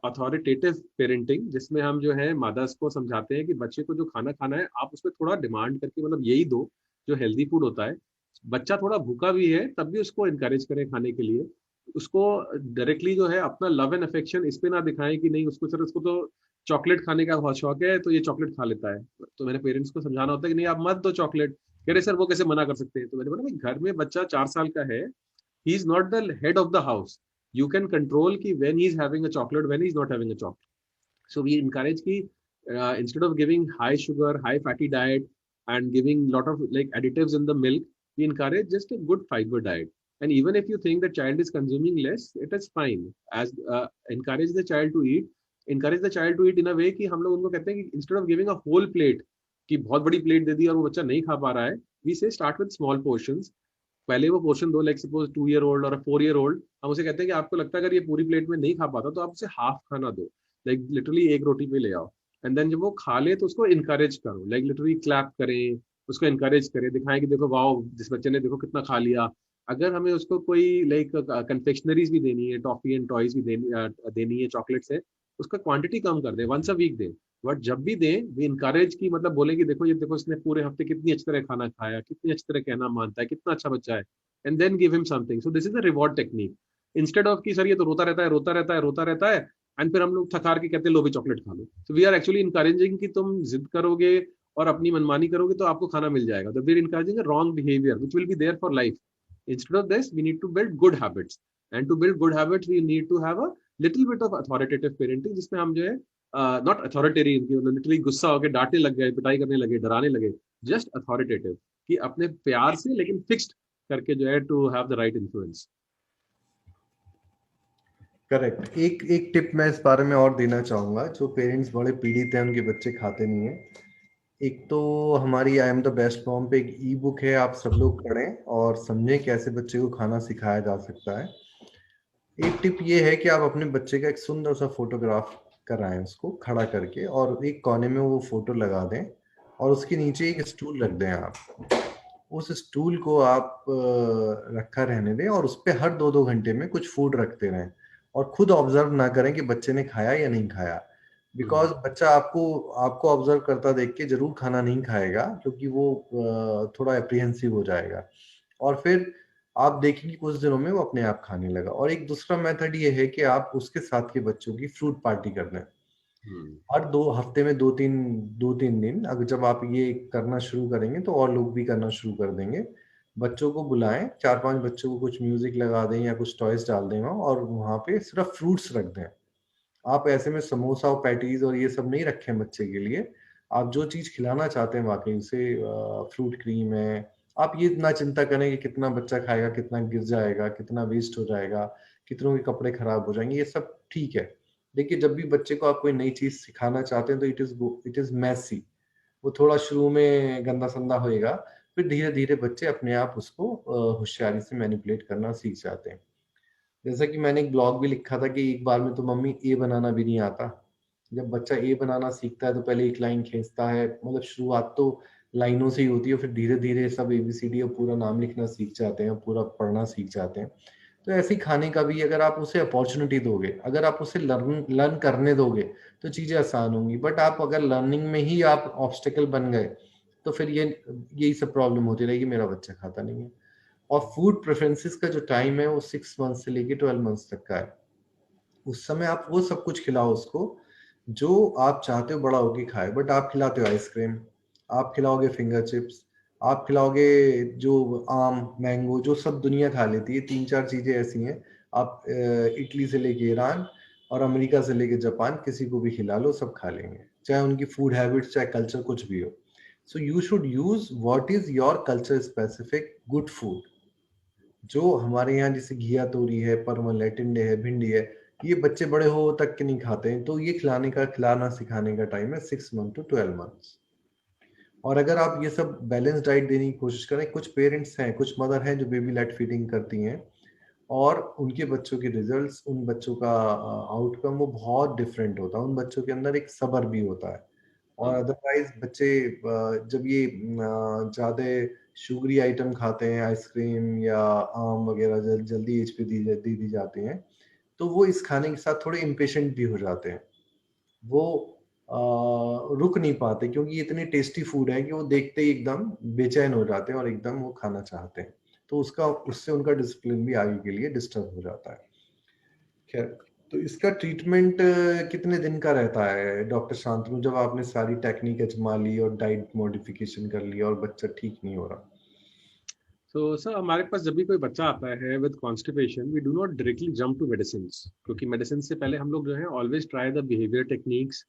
अथॉरिटेटिव पेरेंटिंग, जिसमें हम जो है मदर्स को समझाते हैं कि बच्चे को जो खाना खाना है आप उसमें थोड़ा डिमांड करके मतलब यही दो जो हेल्दी फूड होता है. बच्चा थोड़ा भूखा भी है तब भी उसको इनकरेज करें खाने के लिए. उसको डायरेक्टली जो है अपना लव एंड अफेक्शन इस पे ना दिखाएं कि नहीं उसको सर उसको तो चॉकलेट खाने का बहुत शौक है तो ये चॉकलेट खा लेता है. तो मेरे पेरेंट्स को समझाना होता है कि नहीं आप मत दो चॉकलेट. कह रहे सर वो कैसे मना कर सकते हैं. तो मैंने बोला भाई घर में बच्चा 4 साल का है, he is not the head of the house. You can control ki when he is having a chocolate, when he is not having a chocolate. So we encourage ki instead of giving high sugar, high fatty diet and giving lot of like additives in the milk, we encourage just a good fiber diet. And even if you think the child is consuming less, it is fine. As encourage the child to eat, encourage the child to eat in a way कि हम लोग उनको कहते हैं कि instead of giving a whole plate, कि बहुत बड़ी प्लेट दे दी और वो बच्चा नहीं खा पा रहा है, we say start with small portions. पहले वो पोर्शन दो, लाइक सपोज 2 ईयर ओल्ड और 4 ईयर ओल्ड, हम उसे कहते हैं कि आपको लगता है अगर ये पूरी प्लेट में नहीं खा पाता तो आप उसे हाफ खाना दो, लाइक लिटरली एक रोटी पे ले आओ. एंड देन जब वो खा ले तो उसको इनकरेज करो, लाइक लिटरली क्लैप करें, उसको इनकरेज करें, दिखाएं कि देखो वाओ जिस बच्चे ने देखो कितना खा लिया. अगर हमें उसको कोई लाइक कन्फेक्शनरीज भी देनी है, टॉफी एंड टॉयज भी देनी है, चॉकलेट्स है, उसका क्वांटिटी कम कर दे, वंस अ वीक दे. बट जब भी दें वी इनकरेज की मतलब बोले कि देखो ये देखो इसने पूरे हफ्ते कितनी अच्छी तरह खाना खाया, कितनी अच्छी तरह कहना मानता है, कितना अच्छा बच्चा है. And then give him something. So this is the reward technique. Instead of कि सर ये तो रोता रहता है रोता रहता है रोता रहता है एंड फिर हम लोग थकार के कहते हैं लो भी चॉकलेट खा लो. So we are actually encouraging कि तुम जिद करोगे और अपनी मनमानी करोगे तो आपको खाना मिल जाएगा. So we are encouraging a wrong behavior which will be there for life. Instead of this, we need to build good habits. And to build good habits, we need to have a little bit of authoritative parenting, जिसमें हम जो है not authoritarian की मतलब literally गुस्सा होकर डांटने लग गए, पिटाई करने लगे, डराने लगे. जस्ट अथॉरिटेटिव कि अपने प्यार से लेकिन फिक्स्ड करके जो है to have the right influence. Correct. एक एक टिप मैं इस बारे में और देना चाहूंगा, जो पेरेंट्स बड़े पीड़ित हैं उनके बच्चे खाते नहीं हैं। एक तो हमारी I am the best mom पे एक ई बुक है, आप सब लोग पढ़ें और समझें कैसे बच्चे को खाना सिखाया जा सकता है। एक टिप ये है कि आप अपने बच्चे का एक सुंदर सा फोटोग्राफ कराएं उसको खड़ा करके, और एक कोने में वो फोटो लगा दें और उसके नीचे एक स्टूल रख दें। आप उस स्टूल को आप रखा रहने दें और उस पर हर 2-2 घंटे में कुछ फूड रखते रहें, और खुद ऑब्जर्व ना करें कि बच्चे ने खाया या नहीं खाया। बिकॉज बच्चा आपको आपको ऑब्जर्व करता देख के जरूर खाना नहीं खाएगा, क्योंकि वो थोड़ा अप्रीहेंसिव हो जाएगा, और फिर आप देखेंगे कुछ दिनों में वो अपने आप खाने लगा। और एक दूसरा मेथड ये है कि आप उसके साथ के बच्चों की फ्रूट पार्टी कर दें। हर 2 हफ्ते में दो तीन दिन अगर जब आप ये करना शुरू करेंगे तो और लोग भी करना शुरू कर देंगे। बच्चों को बुलाएं, 4-5 बच्चों को कुछ म्यूजिक लगा दें या कुछ टॉयज डाल दें वहाँ, और वहाँ पे सिर्फ फ्रूट्स रख दें। आप ऐसे में समोसा और पैटीज और ये सब नहीं रखें बच्चे के लिए। आप जो चीज खिलाना चाहते हैं वाकई उसे, फ्रूट क्रीम है, आप ये ना चिंता करें कि कितना बच्चा खाएगा, कितना गिर जाएगा, कितना वेस्ट हो जाएगा, कितनों के कपड़े खराब हो जाएंगे, ये सब ठीक है। देखिए, जब भी बच्चे को आप कोई नई चीज सिखाना चाहते हैं तो इट इज मैसी। वो थोड़ा शुरू में गंदा संदा होएगा, फिर धीरे धीरे बच्चे अपने आप उसको होशियारी से मैनिपुलेट करना सीख जाते हैं। जैसा कि मैंने एक ब्लॉग भी लिखा था कि एक बार में तो मम्मी ए बनाना भी नहीं आता। जब बच्चा ए बनाना सीखता है तो पहले एक लाइन खींचता है, मतलब शुरुआत तो लाइनों से ही होती है, फिर धीरे धीरे सब एबीसीडी और पूरा नाम लिखना सीख जाते हैं, पूरा पढ़ना सीख जाते हैं। तो ऐसे ही खाने का भी, अगर आप उसे अपॉर्चुनिटी दोगे, अगर आप उसे लर्न लर्न करने दोगे तो चीजें आसान होंगी। बट आप अगर लर्निंग में ही आप ऑब्स्टेकल बन गए तो फिर यही सब प्रॉब्लम होती रहेगी, मेरा बच्चा खाता नहीं है। और फूड प्रेफरेंसेस का जो टाइम है वो 6 मंथ से लेके 12 मंथ्स तक का है। उस समय आप वो सब कुछ खिलाओ उसको जो आप चाहते हो बड़ा होके खाए। बट आप खिलाते हो आइसक्रीम, आप खिलाओगे फिंगर चिप्स, आप खिलाओगे जो आम मैंगो जो सब दुनिया खा लेती है, 3-4 चीजें ऐसी हैं। आप इटली से लेके ईरान और अमेरिका से लेके जापान किसी को भी खिला लो, सब खा लेंगे, चाहे उनकी फूड हैबिट्स चाहे कल्चर कुछ भी हो। So you should use what is your culture specific good food. जो हमारे यहाँ जैसे घिया तोरी है, परवल है, टिंडे है, भिंडी है, ये बच्चे बड़े हो तक के नहीं खाते हैं, तो ये खिलाना सिखाने का टाइम है 6 मंथ to 12 months। और अगर आप ये सब बैलेंस डाइट देने की कोशिश करें, कुछ पेरेंट्स हैं, कुछ मदर हैं जो बेबी लेट फीडिंग करती हैं, और उनके बच्चों के रिजल्ट्स, उन बच्चों का आउटकम वो बहुत डिफरेंट होता है। उन बच्चों के अंदर एक सब्र भी होता है। और अदरवाइज बच्चे जब ये ज़्यादा शुगरी आइटम खाते हैं, आइसक्रीम या आम वगैरह जल्दी एज पे दी जाती हैं, तो वो इस खाने के साथ थोड़े इम्पेशेंट भी हो जाते हैं। वो रुक नहीं पाते, क्योंकि ये इतनी टेस्टी फूड है कि वो देखते ही एकदम बेचैन हो जाते हैं और एकदम वो खाना चाहते हैं। तो उससे उनका डिसिप्लिन भी आगे के लिए डिस्टर्ब हो जाता है। खैर, तो इसका ट्रीटमेंट कितने दिन का रहता है डॉक्टर शांतनु, जब आपने सारी टेक्निक आजमा ली और डाइट मॉडिफिकेशन कर लिया और बच्चा ठीक नहीं हो रहा? तो सर हमारे पास जब भी कोई बच्चा आता है with constipation, we do not directly jump to medicine, क्योंकि मेडिसिन से पहले हम लोग जो है always try the behaviour techniques,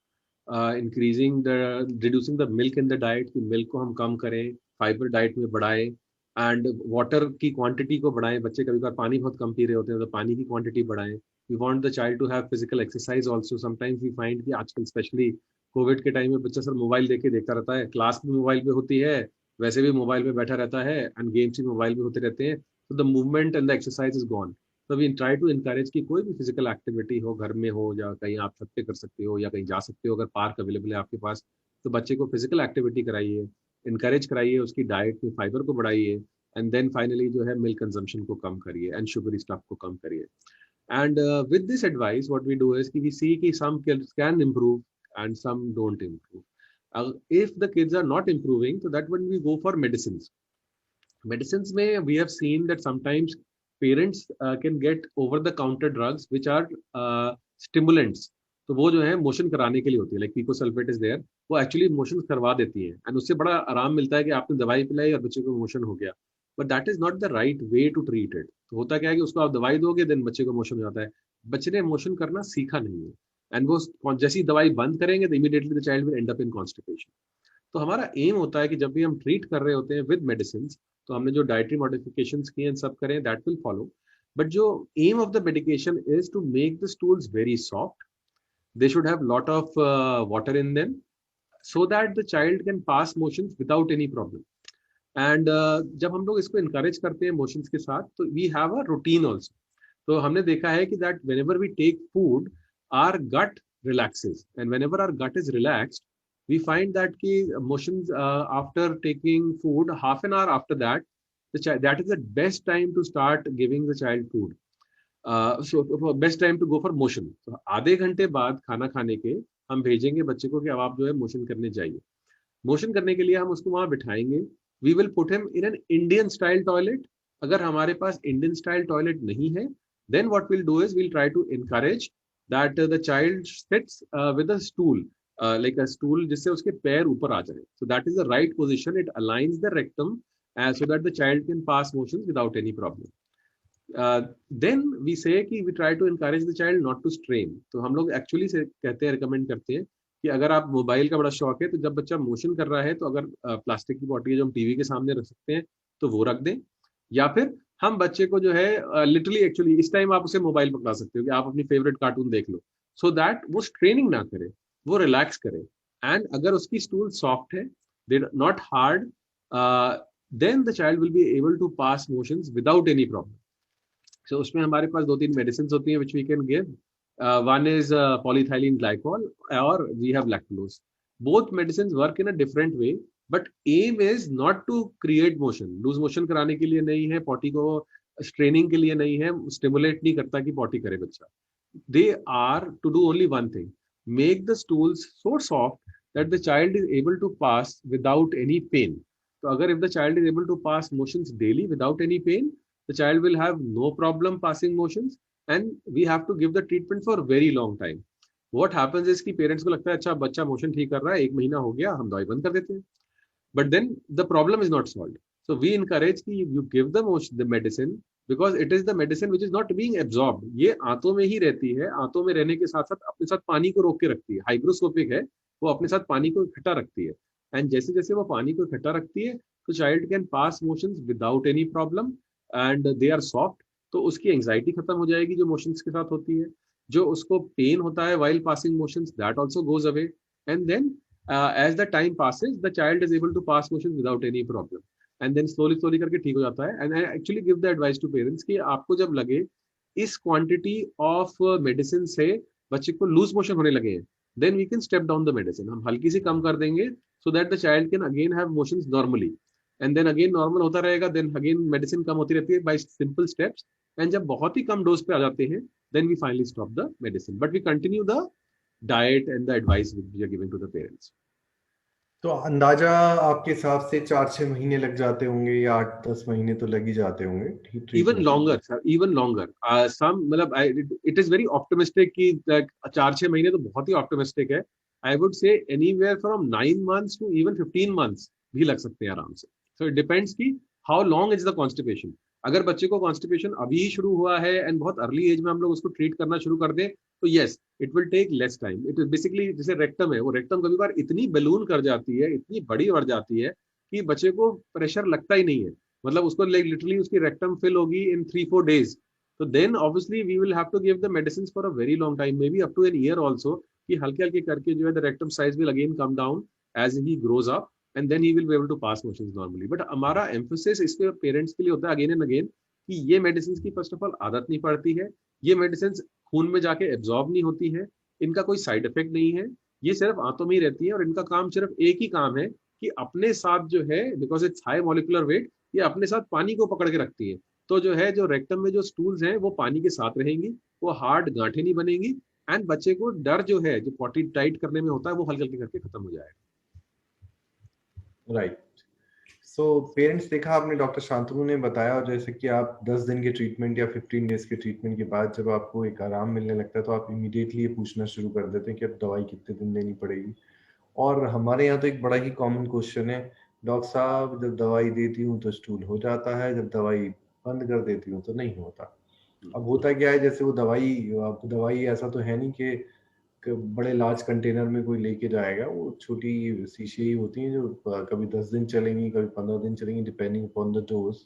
increasing the reducing the milk in the diet, कि मिल्क को हम कम करें, फाइबर डाइट में बढ़ाएं, एंड वाटर की क्वांटिटी को बढ़ाएं। बच्चे कभी कभार पानी बहुत कम पी रहे होते हैं, तो पानी की क्वांटिटी बढ़ाएं। We want the child to have physical exercise also. Sometimes we find कि आजकल स्पेशली कोविड के टाइम में बच्चा सर मोबाइल देख के देखता रहता है, क्लास भी मोबाइल पे होती है, वैसे भी मोबाइल पे बैठा रहता है, एंड गेम्स भी मोबाइल पे होते रहते हैं, तो the movement and the exercise is gone. तो वी ट्राई टू इनकरेज कि कोई भी फिजिकल एक्टिविटी हो, घर में हो या कहीं आप छत पे कर सकते हो या कहीं जा सकते हो, अगर पार्क अवेलेबल है आपके पास, तो बच्चे को फिजिकल एक्टिविटी कराइए, इनकरेज कराइए, उसकी डाइट में फाइबर को बढ़ाइए, एंड देन फाइनली जो है मिल्क कंजम्पशन को कम करिए एंड शुगरी स्टफ को कम करिए। And with this advice what we do is कि वी सी कि some kids can improve and some don't improve. If the kids are not improving, so that when we go for medicines. Medicines may we have seen that sometimes parents can get over the counter drugs which are stimulants. तो वो जो है motion कराने के लिए होती है, like पीकोसल्फेट is there, वो एक्चुअली मोशन करवा देती है, एंड उससे बड़ा आराम मिलता है कि आपने दवाई पिलाई और बच्चे को मोशन हो गया। But that is not the right way to treat it. तो होता क्या है कि उसको आप दवाई दोगे, देन बच्चे को मोशन हो जाता है। बच्चे ने मोशन करना सीखा नहीं है, एंड वो जैसी दवाई बंद करेंगे तो immediately the child will and up in constipation. तो हमारा एम होता है कि जब भी हम ट्रीट कर रहे होते हैं विद मेडिसिन, तो हमने जो डाइटरी मॉडिफिकेशंस किए हैं सब करें, दैट विल फॉलो। बट जो aim of the medication is to make the stools very soft, they should have lot of water in them, so that the child can pass motions without any problem. And जब हम लोग इसको encourage करते हैं motions के साथ, तो we have a routine also. तो हमने देखा है कि that whenever we take food, our gut relaxes, and whenever our gut is relaxed, we find that कि motions after taking food, half an hour after that, that is the best time to start giving the child food. So best time to go for motion. तो आधे घंटे बाद खाना खाने के हम भेजेंगे बच्चे को कि अब आप जो है मोशन करने जाइए। मोशन करने के लिए हम उसको वहां बिठाएंगे। We will put him in an Indian style toilet. अगर हमारे पास इंडियन स्टाइल टॉयलेट नहीं है, then what will do is will try to encourage that the child sits with a stool, like a stool, जिससे उसके पैर ऊपर आ जाए। So that is the right position, it aligns the rectum so that the child can pass motions without any problem. Then we say कि we try to encourage the child not to strain. तो हम लोग actually से कहते हैं, recommend करते हैं कि अगर आप मोबाइल का बड़ा शौक है, तो जब बच्चा मोशन कर रहा है, तो अगर प्लास्टिक की बॉटल जो हम टीवी के सामने रख सकते हैं तो वो रख दें, या फिर हम बच्चे को जो है लिटरली एक्चुअली इस टाइम आप उसे मोबाइल पकड़ा सकते हो कि आप अपनी फेवरेट कार्टून देख लो, सो दैट वो स्ट्रेनिंग ना करे, वो रिलैक्स करे। एंड अगर उसकी स्टूल सॉफ्ट है, they not hard, then the child will be able to pass motions without any problem. So उसमें हमारे पास 2-3 मेडिसिन होती हैं which we can give. One is polyethylene glycol, or we have lactulose. Both medicines work in a different way, but aim is not to create motion. Lose motion कराने के लिए नहीं है, potty को straining के लिए नहीं है, stimulate नहीं करता कि potty करे बच्चा। They are to do only one thing: make the stools so soft that the child is able to pass without any pain. तो अगर if the child is able to pass motions daily without any pain, the child will have no problem passing motions, and we have to give the treatment for very long time. What happens is कि parents को लगता है अच्छा बच्चा motion ठीक कर रहा है, 1 महीना हो गया, हम दवाई बंद कर देते हैं. But then the problem is not solved. So we encourage कि you give the medicine because it is the medicine which is not being absorbed. ये आंतों में ही रहती है, आंतों में रहने के साथ साथ अपने साथ पानी को रोक के रखती है. हाइग्रोस्कोपिक है, वो अपने साथ पानी को इकट्ठा रखती है. एंड जैसे जैसे वो पानी को इकट्ठा रखती है तो child can pass motions without any problem and they are soft. तो उसकी एंजाइटी खत्म हो जाएगी जो मोशंस के साथ होती है. जो उसको पेन होता है while passing motions, that also goes away. And then as the time passes, the child is able to pass motions without any problem. And then slowly slowly करके ठीक हो जाता है. And I actually give the advice to parents कि आपको जब लगे इस quantity of medicine से बच्चे को लूज मोशन होने लगे हैं, then we can step down the medicine. हम हल्की सी कम कर देंगे so that the child can again have motions normally. And then again normal होता रहेगा, then again medicine कम होती रहती है by simple steps. And जब बहुत ही कम डोज पे आ जाते हैं, then we finally stop the medicine. But we continue the diet and the advice which we are giving to the parents. तो अंदाजा आपके हिसाब से 4-6 महीने लग जाते होंगे या 8-10 महीने तो लग ही जाते होंगे ठीक Even longer, sir, even longer. Some मतलब it is very optimistic कि 4-6 महीने तो बहुत ही optimistic है. I would say anywhere from 9 months to even 15 months भी लग सकते हैं आराम से. So it depends कि how long is the constipation. अगर बच्चे को कॉन्स्टिपेशन अभी शुरू हुआ है एंड बहुत अर्ली एज में हम लोग उसको ट्रीट करना शुरू कर दें तो yes it will take less time. It is basically जैसे रेक्टम है, वो रेक्टम कभी बार इतनी बलून कर जाती है, इतनी बड़ी बढ़ जाती है कि बच्चे को प्रेशर लगता ही नहीं है. मतलब उसको लिटरली उसकी रेक्टम फिल होगी इन 3-4 days. तो then obviously we will have to give the medicine for a very long time, may be up to an year also, कि हल्के हल्के करके जो है the rectum size will again come down as he grows up and then he will be able to pass motions normally. But हमारा emphasis इस पे parents के लिए होता है अगेन एंड अगेन कि ये मेडिसिन की फर्स्ट ऑफ ऑल आदत नहीं पड़ती है, ये मेडिसिन खून में जाके एब्जॉर्ब नहीं होती है, इनका कोई साइड इफेक्ट नहीं है, ये सिर्फ आंतों में ही रहती है और इनका काम सिर्फ एक ही काम है कि अपने साथ जो है because it's high molecular weight, ये अपने साथ पानी को पकड़ के रखती है. तो जो है जो रेक्टम में जो स्टूल्स हैं वो पानी के साथ रहेंगी, वो हार्ड गांठें नहीं बनेंगी एंड बच्चे को डर जो है जो पॉटी टाइट करने में होता है वो हल्के हल्के करके खत्म हो जाएगा. राइट. सो पेरेंट्स देखा आपने डॉक्टर शांतनु ने बताया, और जैसे कि आप 10 दिन के ट्रीटमेंट या 15 डेज के ट्रीटमेंट के बाद जब आपको एक आराम मिलने लगता है तो आप इमीडिएटली ये पूछना शुरू कर देते हैं कि अब दवाई कितने दिन देनी पड़ेगी. और हमारे यहाँ तो एक बड़ा ही कॉमन क्वेश्चन है, डॉक्टर साहब जब दवाई देती हूँ तो स्टूल हो जाता है, जब दवाई बंद कर देती हूँ तो नहीं होता. अब होता क्या है, जैसे वो दवाई, अब दवाई ऐसा तो है नहीं कि बड़े लार्ज कंटेनर में कोई लेके जाएगा, वो छोटी शीशी ही होती हैं जो कभी 10 दिन चलेंगी, कभी 15 दिन चलेंगी, डिपेंडिंग अपॉन द डोज.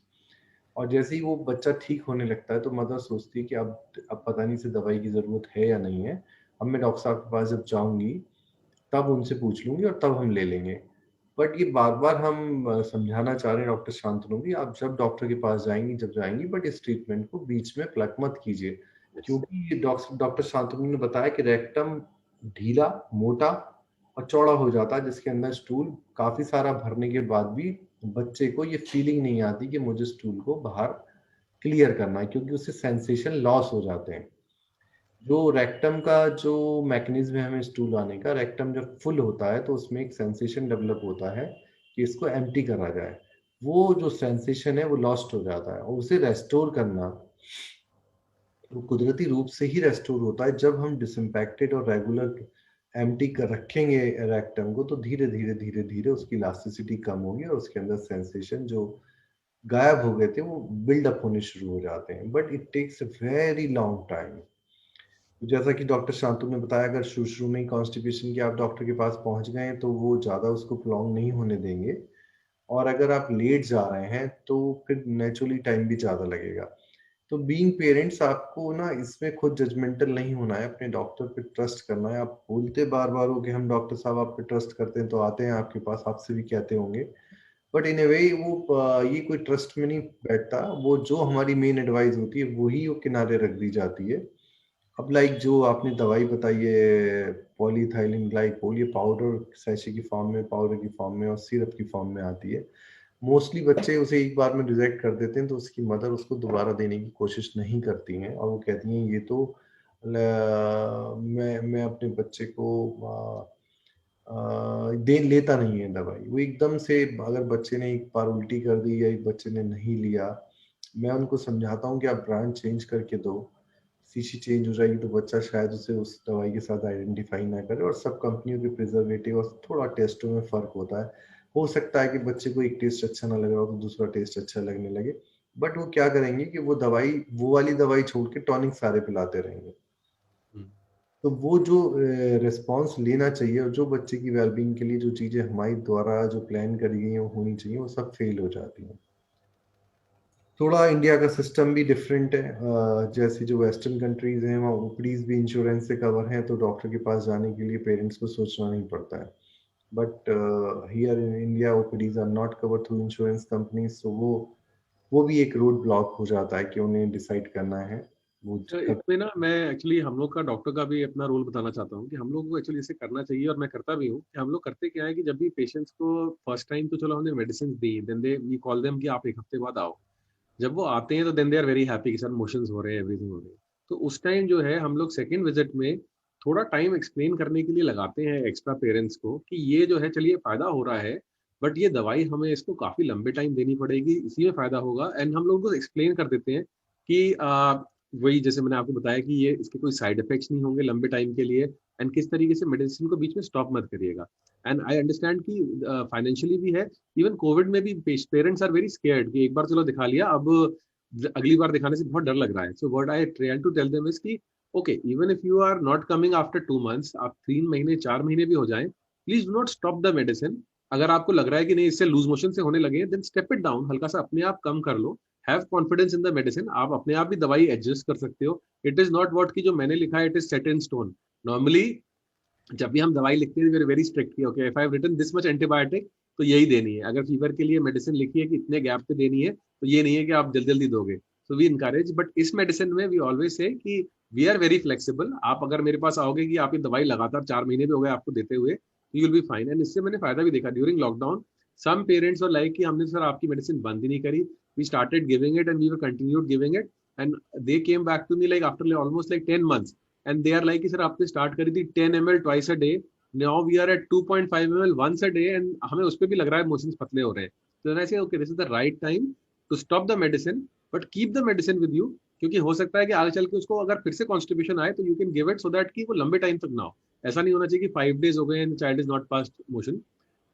और जैसे ही वो बच्चा ठीक होने लगता है तो मदर सोचती है कि अब पता नहीं से दवाई की ज़रूरत है या नहीं है, अब मैं डॉक्टर साहब के पास जब जाऊंगी तब उनसे पूछ लूंगी और तब हम ले लेंगे. बट ये बार बार हम समझाना चाह रहे हैं डॉक्टर शांतनु भी, आप जब डॉक्टर के पास जाएंगी जब जाएंगी बट इस ट्रीटमेंट को बीच में प्लग मत कीजिए. क्योंकि ये डॉक्टर शांतनु ने बताया कि रेक्टम ढीला, मोटा और चौड़ा हो जाता है, जिसके अंदर स्टूल काफी सारा भरने के बाद भी बच्चे को ये फीलिंग नहीं आती कि मुझे स्टूल को बाहर क्लियर करना है, क्योंकि उससे सेंसेशन लॉस हो जाते हैं. जो रेक्टम का जो मैकेनिज्म है हमें स्टूल आने का, रेक्टम जब फुल होता है तो उसमें एक सेंसेशन डेवलप होता है कि इसको एम्प्टी करा जाए. वो जो सेंसेशन है वो लॉस्ट हो जाता है, और उसे रेस्टोर करना वो कुदरती रूप से ही रेस्टोर होता है जब हम डिसइम्पैक्टेड और रेगुलर एम्प्टी कर रखेंगे रेक्टम को. तो धीरे धीरे धीरे धीरे उसकी इलास्टिसिटी कम होगी और उसके अंदर सेंसेशन जो गायब हो गए थे वो बिल्ड अप होने शुरू हो जाते हैं. But it takes a very long time. जैसा कि डॉक्टर शांतु ने बताया, अगर शुरू शुरू में ही कॉन्स्टिपेशन के आप डॉक्टर के पास पहुंच गए तो वो ज़्यादा उसको प्रोलॉन्ग नहीं होने देंगे, और अगर आप लेट जा रहे हैं तो फिर नेचुरली टाइम भी ज़्यादा लगेगा. तो बीइंग पेरेंट्स आपको ना इसमें खुद जजमेंटल नहीं होना है, अपने डॉक्टर पे ट्रस्ट करना है. आप बोलते बार बार हो कि हम डॉक्टर साहब आप पे ट्रस्ट करते हैं, तो आते हैं आपके पास, आपसे भी कहते होंगे, बट इन ए वे वो ये कोई ट्रस्ट में नहीं बैठता. वो जो हमारी मेन एडवाइस होती है वही वो किनारे रख दी जाती है. अब लाइक जो आपने दवाई बताई है पॉलीथाइलिन ग्लाइकोल, ये पाउडर सैशे की फॉर्म में, पाउडर की फॉर्म में और सिरप की फॉर्म में आती है. मोस्टली बच्चे उसे एक बार में रिजेक्ट कर देते हैं, तो उसकी मदर उसको दोबारा देने की कोशिश नहीं करती हैं, और वो कहती हैं ये तो मैं अपने बच्चे को दे लेता नहीं है दवाई. वो एकदम से, अगर बच्चे ने एक बार उल्टी कर दी या एक बच्चे ने नहीं लिया, मैं उनको समझाता हूँ कि आप ब्रांड चेंज करके दो. सीसी चेंज हो जाएगी तो बच्चा शायद उसे उस दवाई के साथ आइडेंटिफाई ना करे, और सब कंपनियों के प्रिजर्वेटिव और थोड़ा टेस्टों में फर्क होता है। हो सकता है कि बच्चे को एक टेस्ट अच्छा ना लग रहा हो तो दूसरा टेस्ट अच्छा लगने लगे, बट वो क्या करेंगे कि वो वाली दवाई छोड़ के टॉनिक सारे पिलाते रहेंगे। हम्म। तो वो जो रिस्पॉन्स लेना चाहिए और जो बच्चे की वेलबींग के लिए जो चीज़ें हमारे द्वारा जो प्लान करी गई हैं वो होनी चाहिए, वो सब फेल हो जाती हैं। थोड़ा इंडिया का सिस्टम भी डिफरेंट है। जैसे जो वेस्टर्न कंट्रीज हैं वहाँ ओपीडीज भी इंश्योरेंस से कवर हैं, तो डॉक्टर के पास जाने के लिए पेरेंट्स को सोचना नहीं पड़ता है। But here in India OPDs are not cover through insurance companies, so वो भी एक रोड ब्लॉक हो जाता है कि उन्हें डिसाइड करना है वो तो कब। इसमें ना मैं एक्चुअली हम लोग का डॉक्टर का भी अपना रोल बताना चाहता हूँ कि हम लोग को एक्चुअली इसे करना चाहिए, और मैं करता भी हूँ। कि हम लोग करते क्या है कि जब भी पेशेंट्स को फर्स्ट टाइम तो चलो हमने मेडिसिन दी, then they we call them कि आप एक हफ्ते बाद आओ। जब वो आते हैं तो then they are very happy कि सर मोशंस हो रहे हैं, एवरीथिंग हो रही है। तो उस टाइम जो है हम लोग सेकेंड विजिट में थोड़ा टाइम एक्सप्लेन करने के लिए लगाते हैं एक्स्ट्रा पेरेंट्स को कि ये जो है चलिए फायदा हो रहा है, बट ये दवाई हमें इसको काफी लंबे टाइम देनी पड़ेगी, इसी में फायदा होगा। एंड हम लोग को एक्सप्लेन कर देते हैं कि वही जैसे मैंने आपको बताया कि ये इसके कोई साइड इफेक्ट्स नहीं होंगे लंबे टाइम के लिए, एंड किस तरीके से मेडिसिन को बीच में स्टॉप मत करिएगा। एंड आई अंडरस्टैंड कि फाइनेंशियली भी है। इवन कोविड में भी पेरेंट्स आर वेरी स्केयर्ड कि एक बार चलो दिखा लिया, अब अगली बार दिखाने से बहुत डर लग रहा है। So what I try to tell them is कि okay, even if you are not coming after 2 months, आप 3 महीने 4 महीने भी हो जाएं, please do not stop the medicine. अगर आपको लग रहा है कि नहीं इससे लूज मोशन से होने लगे, देन स्टेप इट डाउन, हल्का सा अपने आप कम कर लो। Have confidence in the medicine, आप अपने आप भी दवाई एडजस्ट कर सकते हो। इट इज नॉट व्हाट की जो मैंने लिखा है it is set in stone. Normally जब भी हम दवाई लिखते हैं वेरी स्ट्रिक्ट की okay if I have written this much antibiotic तो यही देनी है। अगर फीवर के लिए मेडिसिन लिखी है कि इतने गैप पे देनी है, तो ये नहीं है कि आप जल्दी जल्दी दोगे। सो वी इनकरेज, बट इस मेडिसिन में वी ऑलवेज से कि वी आर वेरी फ्लेक्सिबल। आप अगर मेरे पास आओगे कि आप ये दवाई लगातार 4 महीने भी हो गए आपको देते हुए, तो you will be fine. And इससे मैंने फायदा भी देखा ड्यूरिंग लॉकडाउन। सम पेरेंट्स और लाइक कि हमने सर आपकी मेडिसिन बंद ही नहीं करी, we started giving it and we were continued giving it. And they came back to me like after almost like 10 months, and they are like कि sir आपने स्टार्ट करी थी 10 ml twice a day, now we are eight 2.5 ml once a day, and हमें उस पर भी लग रहा है मोशंस पतले हो रहे हैं। तो ऐसे okay this is the right time to stop the medicine, but keep the medicine with you. क्योंकि हो सकता है कि आगे चल के उसको अगर फिर से कॉन्स्टिपेशन आए तो you can give it so that कि वो लंबे टाइम तक ना हो। ऐसा नहीं होना चाहिए कि 5 days हो गए and child is not past motion,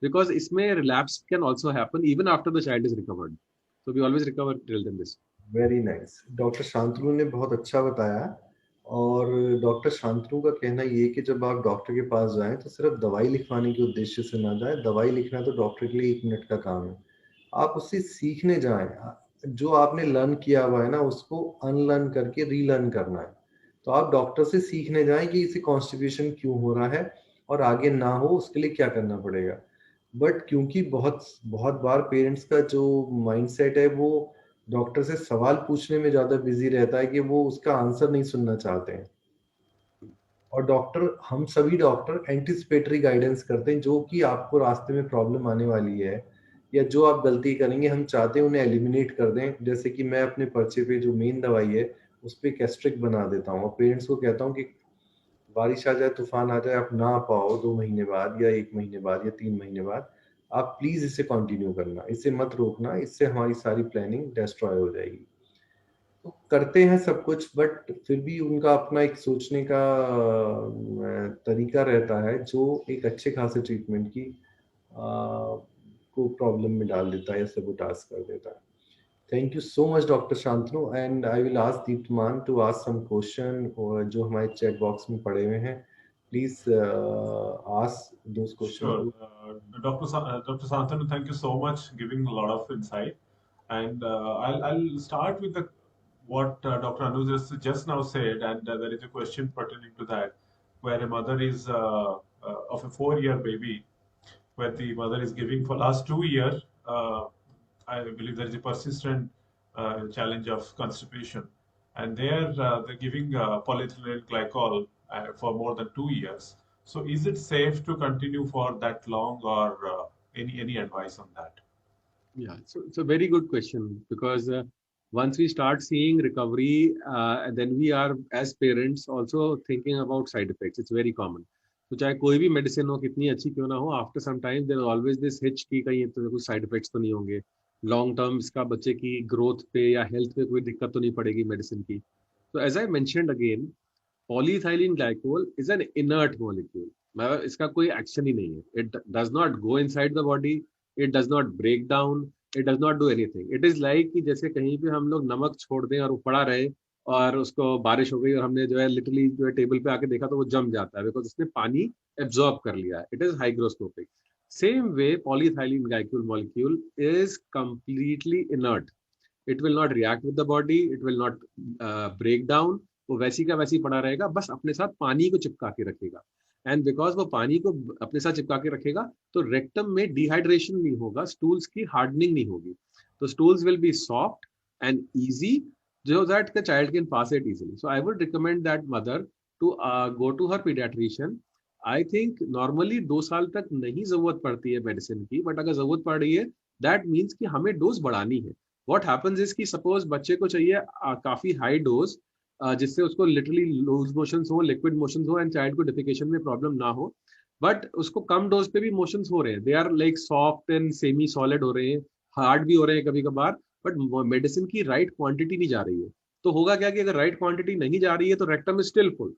because इसमें relapse can also happen even after the child is recovered. So we always recover till then this. Very nice, doctor Shantanu ने बहुत अच्छा बताया। और डॉक्टर शांतनु का कहना ये है कि जब आप डॉक्टर के पास जाएं तो सिर्फ दवाई लिखवाने के उद्देश्य से ना जाएं। दवाई लिखना तो डॉक्टर के लिए 1 मिनट का काम है, आप उससे सीखने जाएं। जो आपने लर्न किया हुआ है ना उसको अनलर्न करके रीलर्न करना है। तो आप डॉक्टर से सीखने जाएं कि इसे कॉन्स्टिपेशन क्यों हो रहा है और आगे ना हो उसके लिए क्या करना पड़ेगा। बट क्योंकि बहुत बहुत बार पेरेंट्स का जो माइंडसेट है वो डॉक्टर से सवाल पूछने में ज्यादा बिजी रहता है कि वो उसका आंसर नहीं सुनना चाहते हैं। और डॉक्टर, हम सभी डॉक्टर एंटिसिपेटरी गाइडेंस करते हैं, जो कि आपको रास्ते में प्रॉब्लम आने वाली है या जो आप गलती करेंगे हम चाहते हैं उन्हें एलिमिनेट कर दें। जैसे कि मैं अपने पर्चे पे जो मेन दवाई है उस पे कैस्ट्रिक बना देता हूँ और पेरेंट्स को कहता हूँ कि बारिश आ जाए तूफान आ जाए आप ना पाओ 2 महीने बाद या 1 महीने बाद या 3 महीने बाद, आप प्लीज इसे कंटिन्यू करना, इसे मत रोकना, इससे हमारी सारी प्लानिंग डिस्ट्रॉय हो जाएगी। तो करते हैं सब कुछ, बट फिर भी उनका अपना एक सोचने का तरीका रहता है जो एक अच्छे खासे ट्रीटमेंट की को प्रॉब्लम में डाल देता है या सबुटास कर देता है। Thank you so much doctor Shantanu, and I will ask Diptaman to ask some question और जो हमारे चैट बॉक्स में पड़े हुए हैं। Please ask those Sure. Question. Dr. Santanu, thank you so much, giving a lot of insight. And I'll start with what Dr. Anuj just now said, and there is a question pertaining to that, where a mother is of a 4-year baby, where the mother is giving for last 2 years. I believe there is a persistent challenge of constipation, and they're giving polyethylene glycol for more than 2 years. So, is it safe to continue for that long, or any advice on that? Yeah, so it's a very good question because once we start seeing recovery, then we are as parents also thinking about side effects. It's very common. तो चाहे कोई भी medicine हो कितनी अच्छी क्यों ना हो, after some time there always this hitch की कहीं तो कुछ साइड इफेक्ट्स तो नहीं होंगे, लॉन्ग टर्म इसका बच्चे की ग्रोथ पे या हेल्थ पे कोई दिक्कत तो नहीं पड़ेगी मेडिसिन की। So as I mentioned again, polyethylene glycol is an inert molecule. मतलब इसका कोई एक्शन ही नहीं है. It does not go inside the body. It does not break down. It does not do anything. It is like कि जैसे कहीं पे हम लोग नमक छोड़ दें और वो पड़ा रहे और उसको बारिश हो गई और हमने जो है लिटरली जो है टेबल पे आके देखा तो वो जम जाता है बिकॉज उसने पानी एब्जॉर्ब कर लिया है. It is hygroscopic. Same way polyethylene glycol molecule is completely inert. It will not react with the body. It will not break down. वो वैसी का वैसी पड़ा रहेगा, बस अपने साथ पानी को चिपका के रखेगा. एंड बिकॉज वो पानी को अपने साथ चिपका के रखेगा तो रेक्टम में डिहाइड्रेशन नहीं होगा, स्टूल्स की हार्डनिंग नहीं होगी. तो stools will be soft and easy so that the child can pass it easily. So I would recommend that mother to go to her pediatrician. I think normally 2 साल तक नहीं जरूरत पड़ती है मेडिसिन की, बट अगर जरूरत पड़ रही है दैट मीन्स कि हमें डोज बढ़ानी है. व्हाट हैपेंस इज कि सपोज बच्चे को चाहिए काफी हाई डोज जिससे उसको लिटरली लूज मोशंस हो, लिक्विड मोशंस हो एंड चाइल्ड को डिफिकेशन में प्रॉब्लम ना हो, बट उसको कम डोज पे भी मोशंस हो रहे हैं. They are like soft and semi solid हो रहे हैं, हार्ड भी हो रहे हैं कभी कभार, बट मेडिसिन की राइट क्वांटिटी नहीं जा रही है. तो होगा क्या कि अगर राइट क्वांटिटी नहीं जा रही है तो rectum is still full.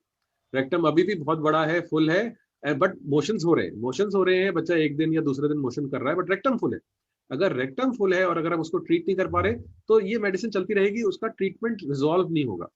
Rectum अभी भी बहुत बड़ा है, फुल है, बट मोशंस हो रहे हैं. बच्चा एक दिन या दूसरे दिन मोशन कर रहा है बट रेक्टम फुल है. अगर रेक्टम फुल है और अगर हम उसको ट्रीट नहीं कर पा रहे तो ये मेडिसिन चलती रहेगी, उसका ट्रीटमेंट रिजॉल्व नहीं होगा.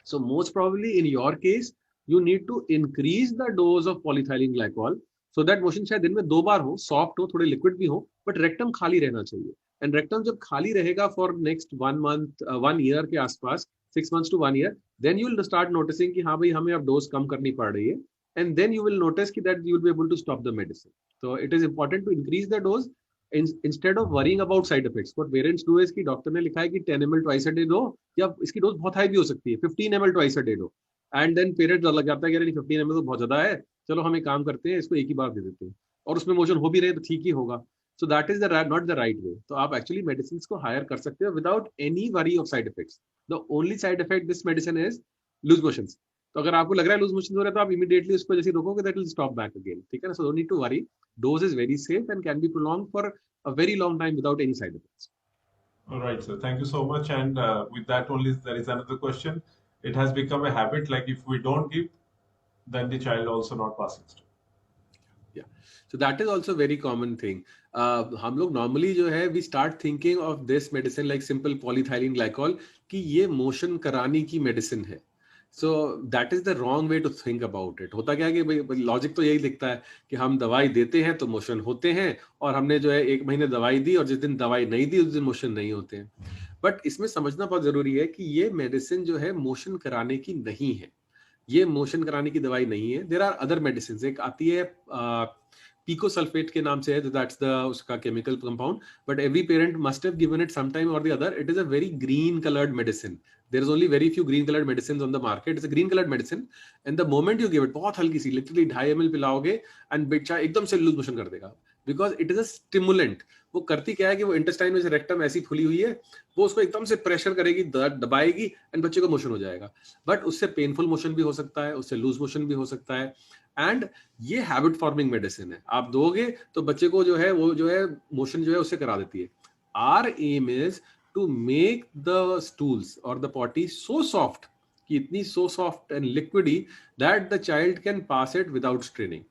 So most probably in your case you need to increase the dose of polyethylene glycol so that motion शायद दिन में 2 बार हो, सॉफ्ट हो, थोड़े लिक्विड भी हो, बट रेक्टम खाली रहना चाहिए. एंड रेक्टम जब खाली रहेगा फॉर नेक्स्ट 1 मंथ 1 ईयर के आसपास, 6 months to 1 year, then you will start noticing कि हाँ भाई हमें अब डोज कम करनी पड़ रही है, and then you will notice कि that you will be able to stop the medicine. So it is important to increase the dose instead of worrying about side effects. What parents do is कि doctor ने लिखा है कि 10 ml twice a day दो, या इसकी dose बहुत high भी हो सकती है, 15 ml twice a day दो, and then पेरेंट्स लग जाता है कि अरे 15 ml तो बहुत ज्यादा है, चलो हम एक काम करते हैं इसको एक ही बार दे देते हैं, और उसमें मोशन हो भी रहे तो ठीक ही होगा. So that is not the right way. तो आप actually medicines को hire कर सकते हो without any worry of side effects. The only side effect this medicine is lose motions. तो अगर आपको लग रहा है लूज मोशन हो रहा है तो आप immediately उसको जैसे रोकोगे that will stop back again. ठीक है ना? So don't need to worry. Dose is very safe and can be prolonged for a very long time without any side effects. All right, sir. Thank you so much. And with that only, there is another question. It has become a habit. Like if we don't give, then the child also not passes. Yeah. So that is also a very common thing. हम लोग normally जो है we start thinking of this medicine like simple polyethylene glycol कि ये motion कराने की medicine है. So that is the wrong way to think about it. होता क्या है कि लॉजिक तो यही दिखता है कि हम दवाई देते हैं तो मोशन होते हैं, और हमने जो है 1 महीने दवाई दी और जिस दिन दवाई नहीं दी उस दिन मोशन नहीं होते हैं. बट इसमें समझना बहुत जरूरी है कि ये मेडिसिन जो है मोशन कराने की नहीं है, ये मोशन कराने की दवाई नहीं है. There are other medicine. एक आती है पिकोसल्फेट के नाम से है, दैट्स द उसका chemical compound, but every parent must have given it some time और the other. It is a very green coloured medicine. There is only very few green colored medicines on the market. It's a green colored medicine, and the moment you give it, बहुत हल्की सी, literally 2.5 ml पिलाओगे and बच्चा एकदम से loose motion कर देगा, because it is a stimulant. वो करती क्या है कि वो इंटेस्टाइन में से रेक्टम ऐसी फुली हुई है, वो उसको एकदम से प्रेशर करेगी, दबाएगी एंड बच्चे को मोशन हो जाएगा. बट उससे पेनफुल मोशन भी हो सकता है, उससे लूज मोशन भी हो सकता है, एंड ये हैबिट फॉर्मिंग मेडिसिन है. आप दोगे तो बच्चे को जो है वो जो है मोशन जो है उससे करा देती है. Our aim is to make the stools or the potty so soft, कि इतनी so soft and liquidy that the child can pass it without straining.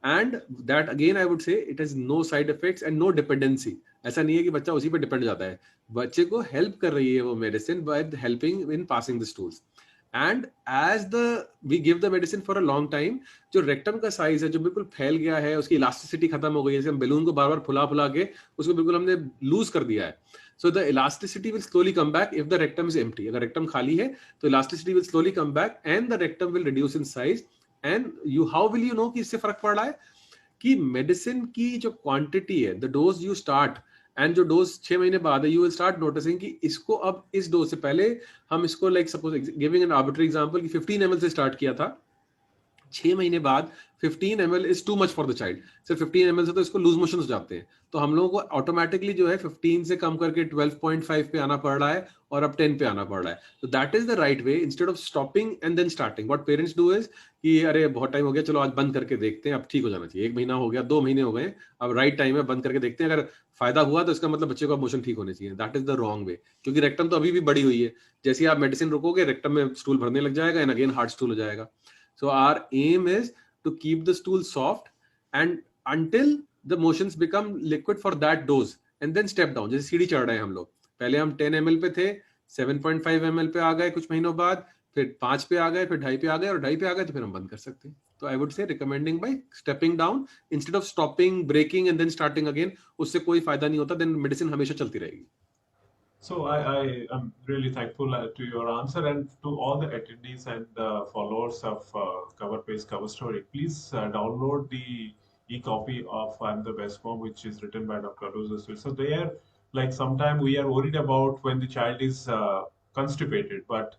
And that again I would say it has no side effects and no dependency. ऐसा नहीं है कि बच्चा उसी पे depend जाता है, बच्चे को हेल्प कर रही है वो medicine by helping in passing the stools. And as we give the medicine for a long time, जो रेक्टम का साइज है जो बिल्कुल फैल गया है, उसकी इलास्टिसिटी खत्म हो गई है, जैसे हम बैलून को बार बार फुला फुला के उसको बिल्कुल हमने लूज कर दिया है. So the elasticity will slowly come back if the rectum is empty. अगर rectum खाली है तो elasticity will slowly come back and the rectum will reduce in size. And how will you know कि इससे फर्क पड़ रहा है? कि मेडिसिन की जो क्वांटिटी है, the dose you start and जो डोज 6 महीने बाद है, you will start noticing कि इसको अब इस डोज से पहले हम इसको like suppose giving an arbitrary example कि 15 ml से स्टार्ट किया था, 6 महीने बाद 15 ml is too much for the child. सिर्फ 15 ml से तो इसको लूज मोशन हो जाते हैं, तो हम लोगों को ऑटोमेटिकली जो है 15 से कम करके 12.5 पे आना पड़ रहा है और अब 10 पे आना पड़ रहा है. तो that is the right way. Instead of stopping and then starting, what parents do is कि अरे बहुत टाइम हो गया, चलो आज बंद करके देखते हैं, अब ठीक हो जाना चाहिए, 1 महीना हो गया, 2 महीने हो गए, अब राइट टाइम है, बंद करके देखते हैं, अगर फायदा हुआ तो इसका मतलब बच्चे का मोशन ठीक होने चाहिए. That is the wrong way, क्योंकि रेक्टम तो अभी भी बड़ी हुई है. जैसे ही आप मेडिसिन रोकोगे रेक्टम में स्टूल भरने लग जाएगा एंड अगेन हार्ड स्टूल हो जाएगा. So our aim is to keep the stool soft and until the motions become liquid for that dose and then step down. जैसे सीढ़ी चढ़ रहे हैं हम लोग, पहले हम 10 ml पे थे, 7.5 ml पे आ गए कुछ महीनों बाद, फिर 5 पे आ गए, फिर 2.5 पे आ गए, और 2.5 पे आ गए तो फिर हम बंद कर सकते हैं. तो I would say recommending by stepping down instead of stopping, breaking and then starting again. उससे कोई फायदा नहीं होता, देन मेडिसिन हमेशा चलती रहेगी. So I am really thankful to your answer, and to all the attendees and followers of Cover Page Cover Story. Please download the e-copy of I'm the Best Mom, which is written by Dr. Rose. So there, like sometimes we are worried about when the child is constipated, but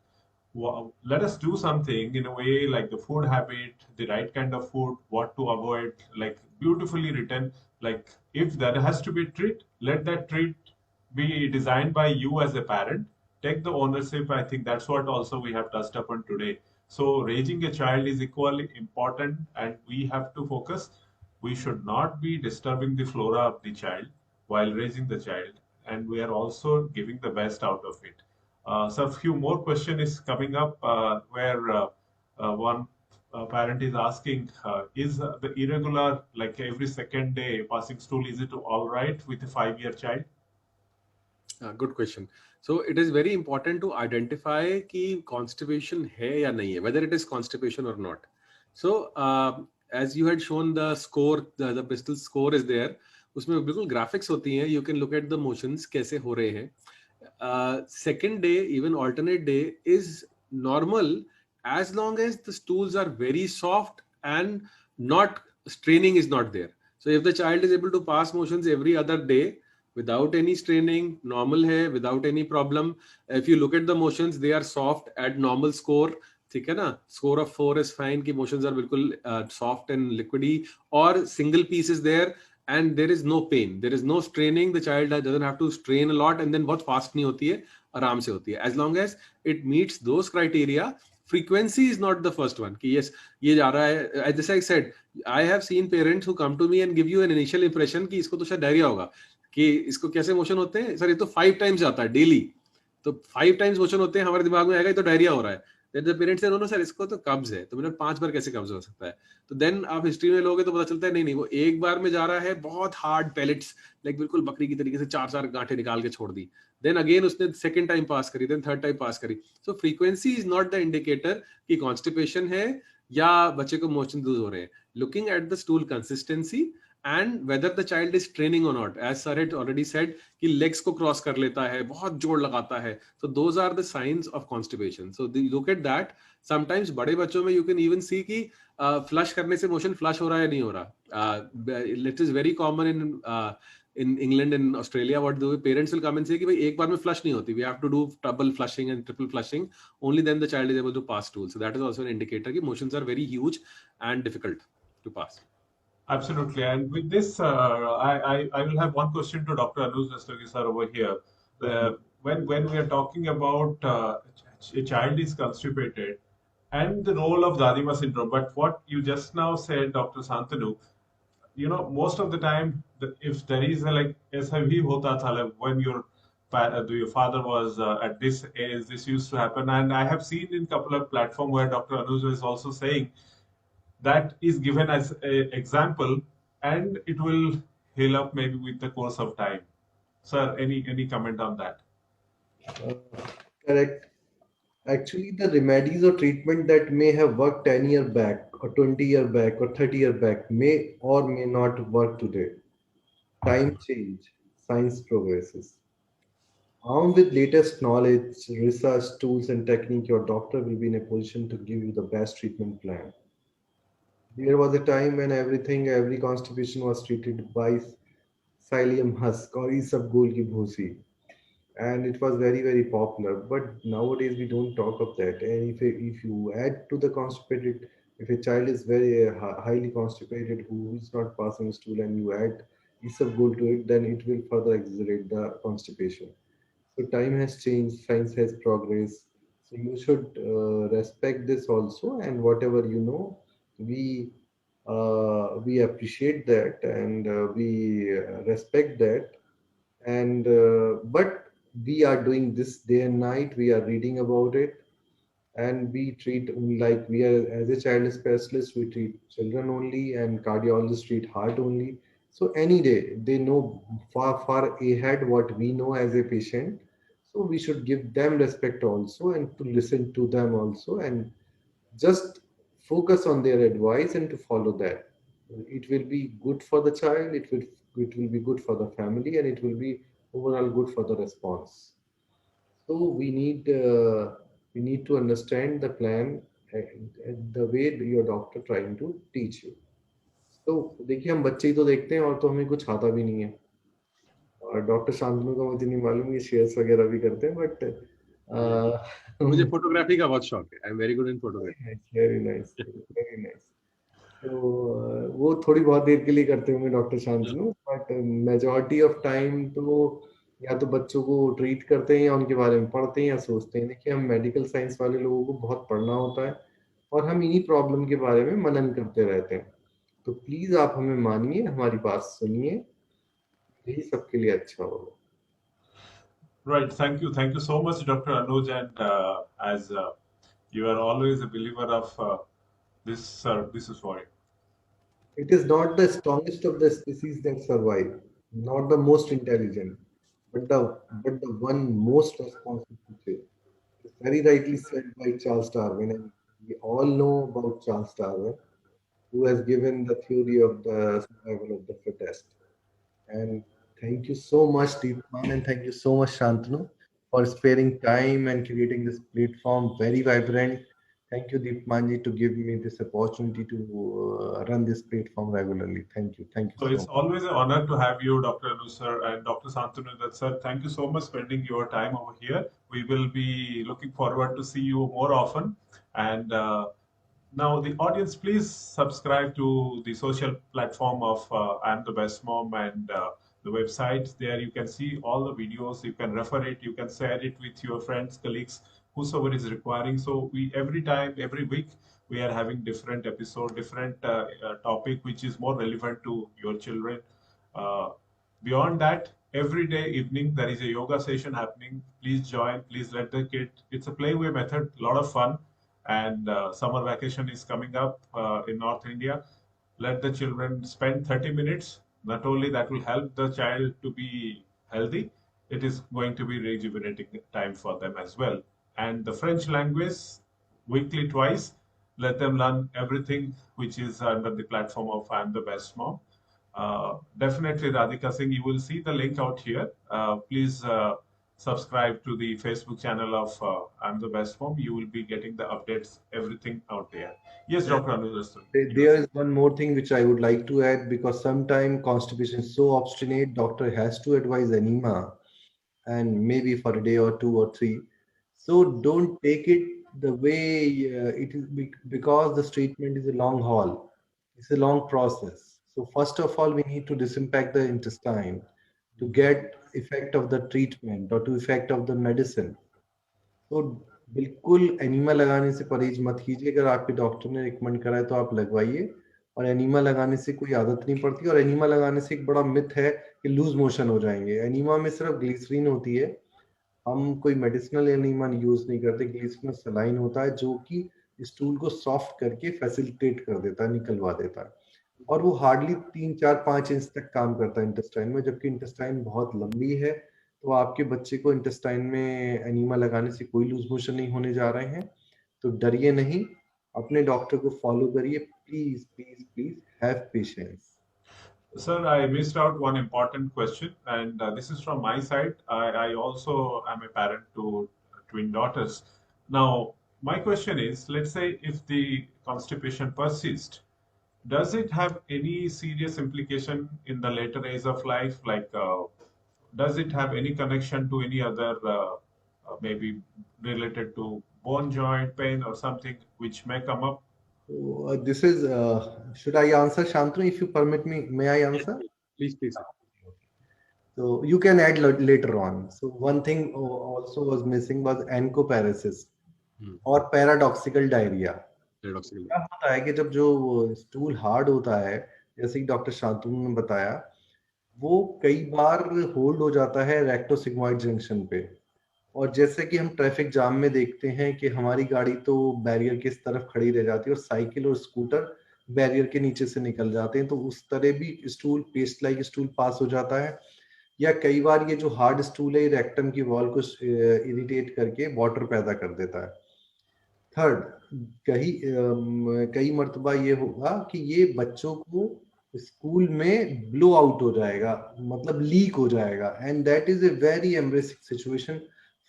let us do something in a way like the food habit, the right kind of food, what to avoid, like beautifully written. Like if there has to be a treat, let that treat be designed by you as a parent. Take the ownership. I think that's what also we have touched upon today. So raising a child is equally important, and we have to focus. We should not be disturbing the flora of the child while raising the child, and we are also giving the best out of it. So a few more question is coming up where one parent is asking, is the irregular, like every second day passing stool, is it all right with a 5-year child? Good question. So it is very important to identify कि constipation है या नहीं है, whether it is constipation or not. So as you had shown the score, the Bristol score is there. उसमें बिल्कुल graphics होती हैं. You can look at the motions कैसे हो रहे हैं. Second day, even alternate day is normal as long as the stools are very soft and not straining is not there. So if the child is able to pass motions every other day without any straining, normal hai, without any problem. If you look at the motions, they are soft at normal score. ठीक है ना, score of 4 is fine कि motions are बिल्कुल soft and liquidy, or single piece is there and there is no pain, there is no straining, the child doesn't have to strain a lot, and then बहुत fast नहीं होती है, आराम से होती है. As long as it meets those criteria, frequency is not the first one कि yes ये जा रहा है. As I said, I have seen parents who come to me and give you an initial impression कि इसको तो शायद diarrhoea होगा, कि इसको कैसे मोशन होते हैं सर, ये तो 5 टाइम्स जाता है डेली, तो 5 टाइम्स मोशन होते हैं, हमारे दिमाग में आएगा ये तो डायरिया हो रहा है. देन द पेरेंट्स से नो सर इसको तो कब्ज है. तो मैंने 5 बार कैसे कब्ज हो सकता है? तो देन आप हिस्ट्री में लोगे तो पता चलता है नहीं नहीं, वो एक बार में जा रहा है, बहुत हार्ड पैलेट्स, लाइक बिल्कुल बकरी की तरीके से 4 गांठें निकाल के छोड़ दी. देन अगेन उसने सेकंड टाइम पास करी, देन थर्ड टाइम पास करी. So frequency is not the indicator कि कॉन्स्टिपेशन है या बच्चे को मोशन लूज हो रहे हैं. Looking at the stool consistency and whether the child is training or not. As sir had already said कि legs को cross कर लेता है, बहुत जोर लगाता है, so those are the signs of constipation. So look at that. Sometimes बड़े बच्चों में you can even see कि flush करने से motion flush हो रहा है या नहीं हो रहा. It is very common in England and Australia. What the parents will come and say कि भाई एक बार में flush नहीं होती, we have to do double flushing and triple flushing, only then the child is able to pass stool. So that is also an indicator कि motions are very huge and difficult to pass. Absolutely. And with this, I will have one question to Dr. Anuj Rastogi sir over here. When we are talking about a child is constipated and the role of Dadima syndrome, but what you just now said, Dr. Santanu, most of the time, if there is a like ऐसा भी होता था, like when your father was at this age, this used to happen. And I have seen in couple of platforms where Dr. Anuj is also saying that is given as an example, and it will heal up maybe with the course of time. Sir, any comment on that? Uh, Correct. Actually, the remedies or treatment that may have worked 10 year back or 20 year back or 30 year back may or may not work today. Time change, science progresses. Armed with latest knowledge, research, tools, and technique, your doctor will be in a position to give you the best treatment plan. There was a time when every constipation was treated by psyllium husk or isabgol ki bhusi, and it was very very popular. But nowadays we don't talk of that. And if you add to the constipated, if a child is very highly constipated who is not passing stool, and you add isabgol to it, then it will further exaggerate the constipation. So time has changed, science has progressed. So you should respect this also, and whatever you know, we appreciate that, and we respect that. And but we are doing this day and night. We are reading about it, and we treat like we are as a child specialist. We treat children only, and cardiologists treat heart only. So any day they know far ahead what we know as a patient. So we should give them respect also, and to listen to them also, and just focus on their advice and to follow that. It will be good for the child, it will be good for the family, and it will be overall good for the response. So we need to understand the plan, and the way your doctor trying to teach you. तो देखिए, हम बच्चे ही तो देखते हैं, और तो हमें कुछ आता भी नहीं है। और डॉक्टर शांतनु का मुझे नहीं मालूम, ये शेयर्स वगैरह भी करते हैं, बट मुझे फोटोग्राफी का बहुत शौक है। I am very good in photography. Very nice, very nice. तो वो थोड़ी बहुत देर के लिए करते होंगे doctor Shantanu, but majority of time तो या तो बच्चों को ट्रीट करते हैं, या उनके बारे में पढ़ते हैं, या सोचते हैं। देखिए, हम मेडिकल साइंस वाले लोगों को बहुत पढ़ना होता है, और हम इन्हीं प्रॉब्लम के बारे में मनन करते रहते हैं। तो प्लीज आप हमें मानिए, हमारी बात सुनिए, यही सबके लिए अच्छा होगा। Right. Thank you so much, Dr. Anuj. And as you are always a believer of this is for you. It is not the strongest of the species that survive, not the most intelligent, but the one most responsible to change. It's very rightly said by Charles Darwin, and we all know about Charles Darwin, who has given the theory of the survival of the fittest. And thank you so much, Deepman, and thank you so much, Shantanu, for sparing time and creating this platform very vibrant. Thank you, Deepmanji, to give me this opportunity to run this platform regularly. Thank you. Thank you So so it's much. always an honor to have you, Dr. Anu sir, and Dr. Santanu sir. Thank you so much spending your time over here. We will be looking forward to see you more often. And now, the audience, please subscribe to the social platform of I'm the Best Mom, and the website. There you can see all the videos. You can refer it. You can share it with your friends, colleagues, whosoever is requiring. So we every time, every week, we are having different episode, different topic which is more relevant to your children. Uh, Beyond that, every day evening there is a yoga session happening. Please join. Please let the kid. It's a playway method. A lot of fun, and summer vacation is coming up in North India. Let the children spend 30 minutes. Not only that will help the child to be healthy, it is going to be rejuvenating time for them as well. And the French language, weekly twice, let them learn everything which is under the platform of I'm the Best Mom. Definitely, Radhika Singh, you will see the link out here. Please subscribe to the Facebook channel of I'm the Best Mom. You will be getting the updates, everything out there. Yes, Dr. Anuj. There is one more thing which I would like to add, because sometimes constipation is so obstinate, doctor has to advise enema, and maybe for a day or two or three. So don't take it the way it is, because this treatment is a long haul. It's a long process. So first of all, we need to disinfect the intestine to get effect of the treatment, or to effect of the medicine. तो बिल्कुल enema लगाने से परहेज मत कीजिए। अगर आपके doctor ने रिकमेंड करा है तो आप लगवाइए। और एनीमा लगाने से कोई आदत नहीं पड़ती। और एनीमा लगाने से एक बड़ा मिथ है कि लूज मोशन हो जाएंगे। एनीमा में सिर्फ ग्लिसरीन होती है। हम कोई मेडिसिनल एनीमा यूज नहीं करते। ग्लिसरीन सलाइन होता है, जो कि स्टूल को सॉफ्ट करके फैसिलिटेट कर देता है, निकलवा देता है। और वो हार्डली 3 4 5 इंच तक काम करता है इंटेस्टाइन में, जबकि इंटेस्टाइन बहुत लंबी है। तो आपके बच्चे को इंटेस्टाइन में एनीमा लगाने से कोई लूज मोशन नहीं होने जा रहे हैं। तो डरिए नहीं, अपने डॉक्टर को फॉलो करिए। Please please please have patience. Sir, I missed out one important question, and this is from my side. I also am a parent to twin daughters. Now, my question is, let's say if the constipation persists, does it have any serious implication in the later age of life? Like, does it have any connection to any other, maybe related to bone joint pain or something which may come up? So, this is, should I answer, Shantanu? If you permit me, may I Yes, answer? please, please. So you can add later on. So one thing also was missing was encoparesis और paradoxical diarrhoea. Paradoxically. क्या होता है कि जब जो stool hard होता है, जैसे कि डॉक्टर शांतनु ने बताया, वो कई बार होल्ड हो जाता है रेक्टोसिग्मोइड जंक्शन पे। और जैसे कि हम ट्रैफिक जाम में देखते हैं कि हमारी गाड़ी तो बैरियर के इस तरफ खड़ी रह जाती है और साइकिल और स्कूटर बैरियर के नीचे से निकल जाते हैं, तो उस तरह भी stool, paste like stool pass हो जाता है। या कई बार ये जो हार्ड स्टूल है, रेक्टम की वॉल को इरिटेट करके वाटर पैदा कर देता है। थर्ड, कई मर्तबा ये होगा कि ये बच्चों को स्कूल में ब्लो आउट हो जाएगा, मतलब लीक हो जाएगा, and that is a very embarrassing situation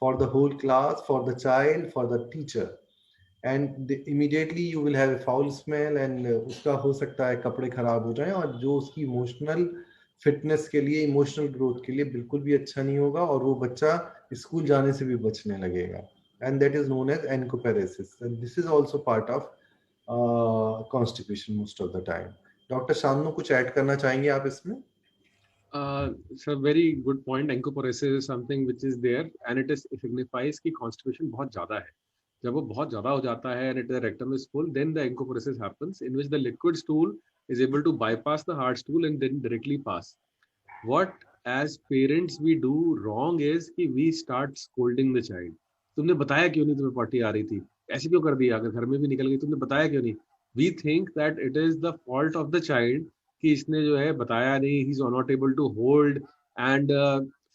for the whole class, for the child, for the teacher. And immediately you will have a foul smell, and उसका हो सकता है कपड़े खराब हो जाएं, और जो उसकी इमोशनल फिटनेस के लिए, इमोशनल ग्रोथ के लिए बिल्कुल भी अच्छा नहीं होगा, और वो बच्चा स्कूल जाने से भी बचने लगेगा। And that is known as encopresis, and this is also part of constipation most of the time. Doctor Shanu, कुछ ऐड करना चाहेंगे आप इसमें? It's a very good point. Encopresis is something which is there and it signifies कि constipation बहुत ज़्यादा है. जब वो बहुत ज़्यादा हो जाता है and the rectum is full, then the encopresis happens in which the liquid stool is able to bypass the hard stool and then directly pass. What as parents we do wrong is कि we start scolding the child. तुमने बताया क्यों नहीं तुम्हें potty आ रही थी? ऐसे क्यों कर दिया? अगर घर में भी निकल गई तुमने बताया क्यों नहीं? We think that it is the fault of the child कि इसने जो है बताया नहीं, he is not able to hold and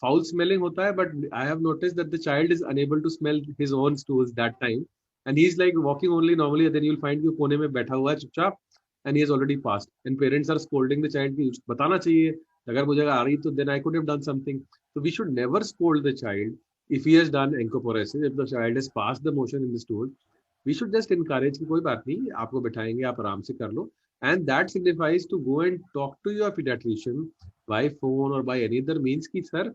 foul smelling होता है, but I have noticed that the child is unable to smell his own stools that time and he is like walking only normally and then you will find कि कोने में बैठा हुआ है चुपचाप and he has already passed and parents are scolding the child कि बताना चाहिए, अगर मुझे आ रही तो then I could have done something. So we should never scold the child if he has done encopresis, if the child has passed the motion in the stool. We should just encourage कि कोई बात नहीं, आपको बिठाएंगे, आप आराम से कर लो. And that signifies to go and talk to your pediatrician by phone or by any other means कि sir,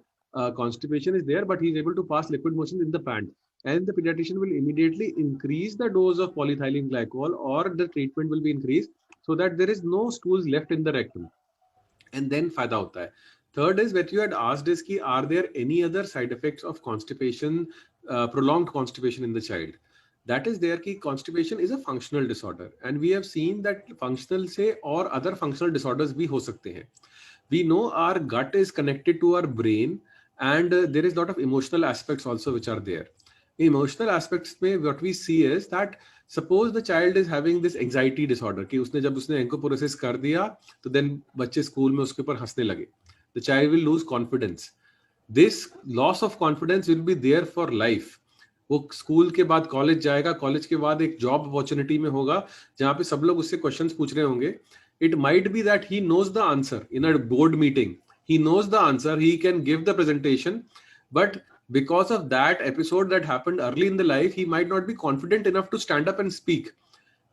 constipation is there but he is able to pass liquid motion in the pant. And the pediatrician will immediately increase the dose of polyethylene glycol or the treatment will be increased so that there is no stools left in the rectum. And then फायदा होता है. Third is what you had asked is कि are there any other side effects of constipation, prolonged constipation in the child? That is there कि constipation is a functional disorder and we have seen that functional से और other functional disorders भी हो सकते हैं. We know our gut is connected to our brain and there is a lot of emotional aspects also which are there. Emotional aspects में what we see is that suppose the child is having this anxiety disorder कि उसने जब उसने encopresis कर दिया तो then बच्चे school में उसके ऊपर हंसने लगे. The child will lose confidence. This loss of confidence will be there for life. वो स्कूल के बाद कॉलेज जाएगा, कॉलेज के बाद एक जॉब अपॉर्चुनिटी में होगा जहां पे सब लोग उससे क्वेश्चंस पूछ रहे होंगे. It might be that he knows the answer in a board meeting. He knows the answer, he can give the presentation, but because of that episode that happened early in the life, he might not be confident enough to stand up and speak.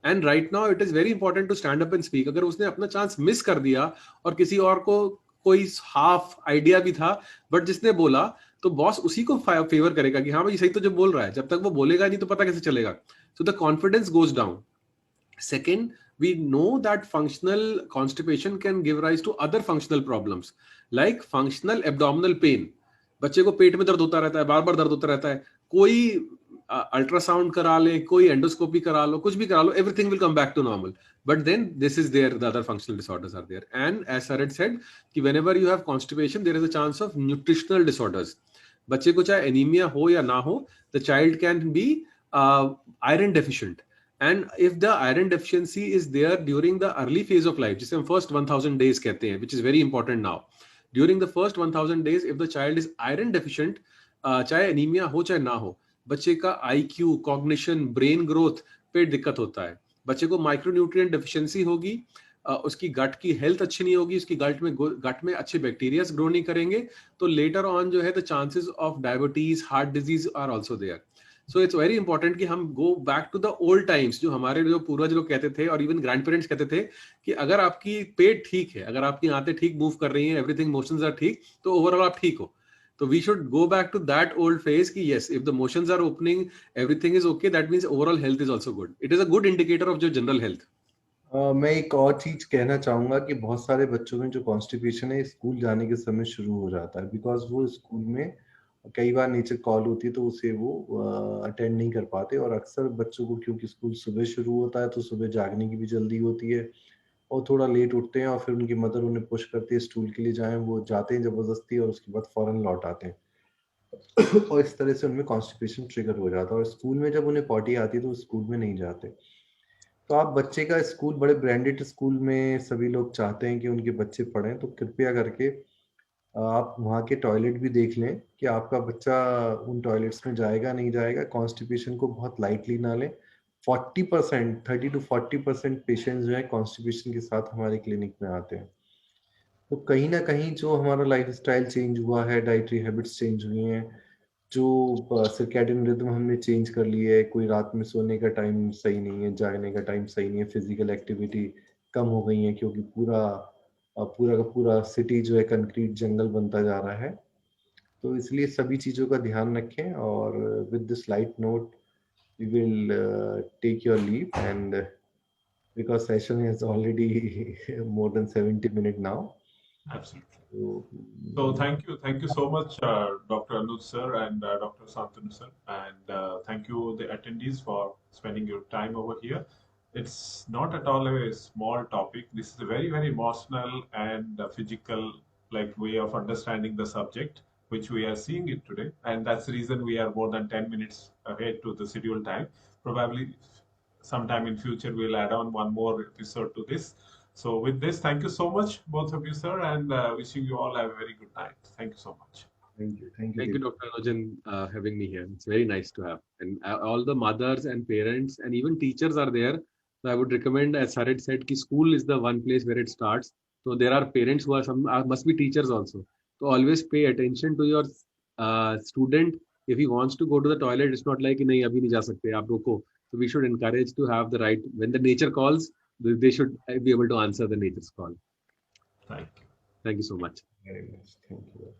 And right now it is very important to stand up and speak. अगर उसने अपना chance miss कर दिया और किसी और को कोई हाफ आइडिया भी था बट जिसने बोला तो बॉस उसी को फेवर करेगा कि हाँ भाई सही तो जो बोल रहा है, जब तक वो बोलेगा नहीं तो पता कैसे चलेगा. So the confidence goes down. Second, we know that functional constipation can give rise to other functional problems like functional abdominal pain. बच्चे को पेट में दर्द होता रहता है, बार बार दर्द होता रहता है, कोई अल्ट्रासाउंड करा ले, कोई एंडोस्कोपी करा लो, कुछ भी करा लो, everything will come back to normal. But then this is there, the other functional disorders are there. And as Sarat said, कि whenever you have constipation, there is a chance of nutritional disorders. बच्चे को चाहे anaemia हो या ना हो, the child can be iron deficient. And if the iron deficiency is there during the early phase of life, जिसे हम first 1000 days कहते हैं, which is very important now. During the first 1000 days, if the child is iron deficient, चाहे anaemia हो चाहे ना हो, बच्चे का IQ, कॉग्निशन, ब्रेन ग्रोथ पे दिक्कत होता है. बच्चे को माइक्रोन्यूट्रिएंट डेफिशिएंसी होगी, उसकी गट की हेल्थ अच्छी नहीं होगी, उसकी गट में अच्छे बैक्टीरियाज ग्रो नहीं करेंगे, तो लेटर ऑन जो है the chances of diabetes, heart disease are also there. So it's very important कि हम go back to the old times, जो हमारे जो पूर्वज लोग कहते थे और इवन ग्रैंड पेरेंट्स कहते थे कि अगर आपकी पेट ठीक है, अगर आपकी आंतें ठीक मूव कर रही हैं, एवरीथिंग मोशंस आर ठीक, तो ओवरऑल आप ठीक हो. तो we should go back to that old phase कि yes, if the motions are opening, everything is okay, that means overall health is also good. It is a good indicator of जो general health. मैं एक और चीज कहना चाहूंगा कि बहुत सारे बच्चों में जो कॉन्स्टिपेशन है स्कूल जाने के समय शुरू हो जाता है, बिकॉज वो स्कूल में कई बार नेचर कॉल होती है तो उसे वो अटेंड नहीं कर पाते, और अक्सर बच्चों को क्योंकि स्कूल सुबह शुरू होता है तो सुबह जागने की भी जल्दी होती है, और थोड़ा लेट उठते हैं और फिर उनकी मदर उन्हें पुश करती है स्टूल के लिए जाएं, वो जाते हैं ज़बरदस्ती और उसके बाद फ़ौरन लौट आते हैं। और इस तरह से उनमें कॉन्स्टिपेशन ट्रिगर हो जाता है और स्कूल में जब उन्हें पॉटी आती है तो वो स्कूल में नहीं जाते। तो आप बच्चे का स्कूल बड़े ब्रांडेड स्कूल में सभी लोग चाहते हैं कि उनके बच्चे पढ़ें, तो कृपया करके आप वहाँ के टॉयलेट भी देख लें कि आपका बच्चा उन टॉयलेट्स में जाएगा नहीं जाएगा। कॉन्स्टिपेशन को बहुत लाइटली ना लें। 40% 30 to 40% पेशेंट्स जो है कॉन्स्टिपेशन के साथ हमारे क्लिनिक में आते हैं। तो कहीं ना कहीं जो हमारा लाइफस्टाइल चेंज हुआ है, डाइटरी हैबिट्स चेंज हुई हैं, जो सर्कैडियन रिदम हमने चेंज कर लिया है, कोई रात में सोने का टाइम सही नहीं है, जागने का टाइम सही नहीं है, फिजिकल एक्टिविटी कम हो गई है क्योंकि पूरा का पूरा सिटी जो है कंक्रीट जंगल बनता जा रहा है। तो इसलिए सभी चीज़ों का ध्यान रखें और with this light note we will take your leave and because session is already more than 70 minutes now. Absolutely. So, So thank you so much, Dr. Anuj sir and Dr. Santanu sir, and thank you the attendees for spending your time over here. It's not at all a small topic. This is a very emotional and physical like way of understanding the subject, which we are seeing it today, and that's the reason we are more than 10 minutes ahead to the scheduled time. Probably sometime in future we'll add on one more episode to this. So with this, thank you so much, both of you, sir, and wishing you all a very good night. Thank you so much. thank you, Thank you, Deep. Dr. Anujan, having me here. It's very nice to have. And all the mothers and parents and even teachers are there. So I would recommend, as Sarit said, ki school is the one place where it starts. So there are parents who are must be teachers also. So always pay attention to your student. If he wants to go to the toilet, it's not like nahi abhi nahi ja sakte, aap roko. So we should encourage to have the right when the nature calls. They should be able to answer the nature's call. Thank you. Thank you so much. Very much. Thank you.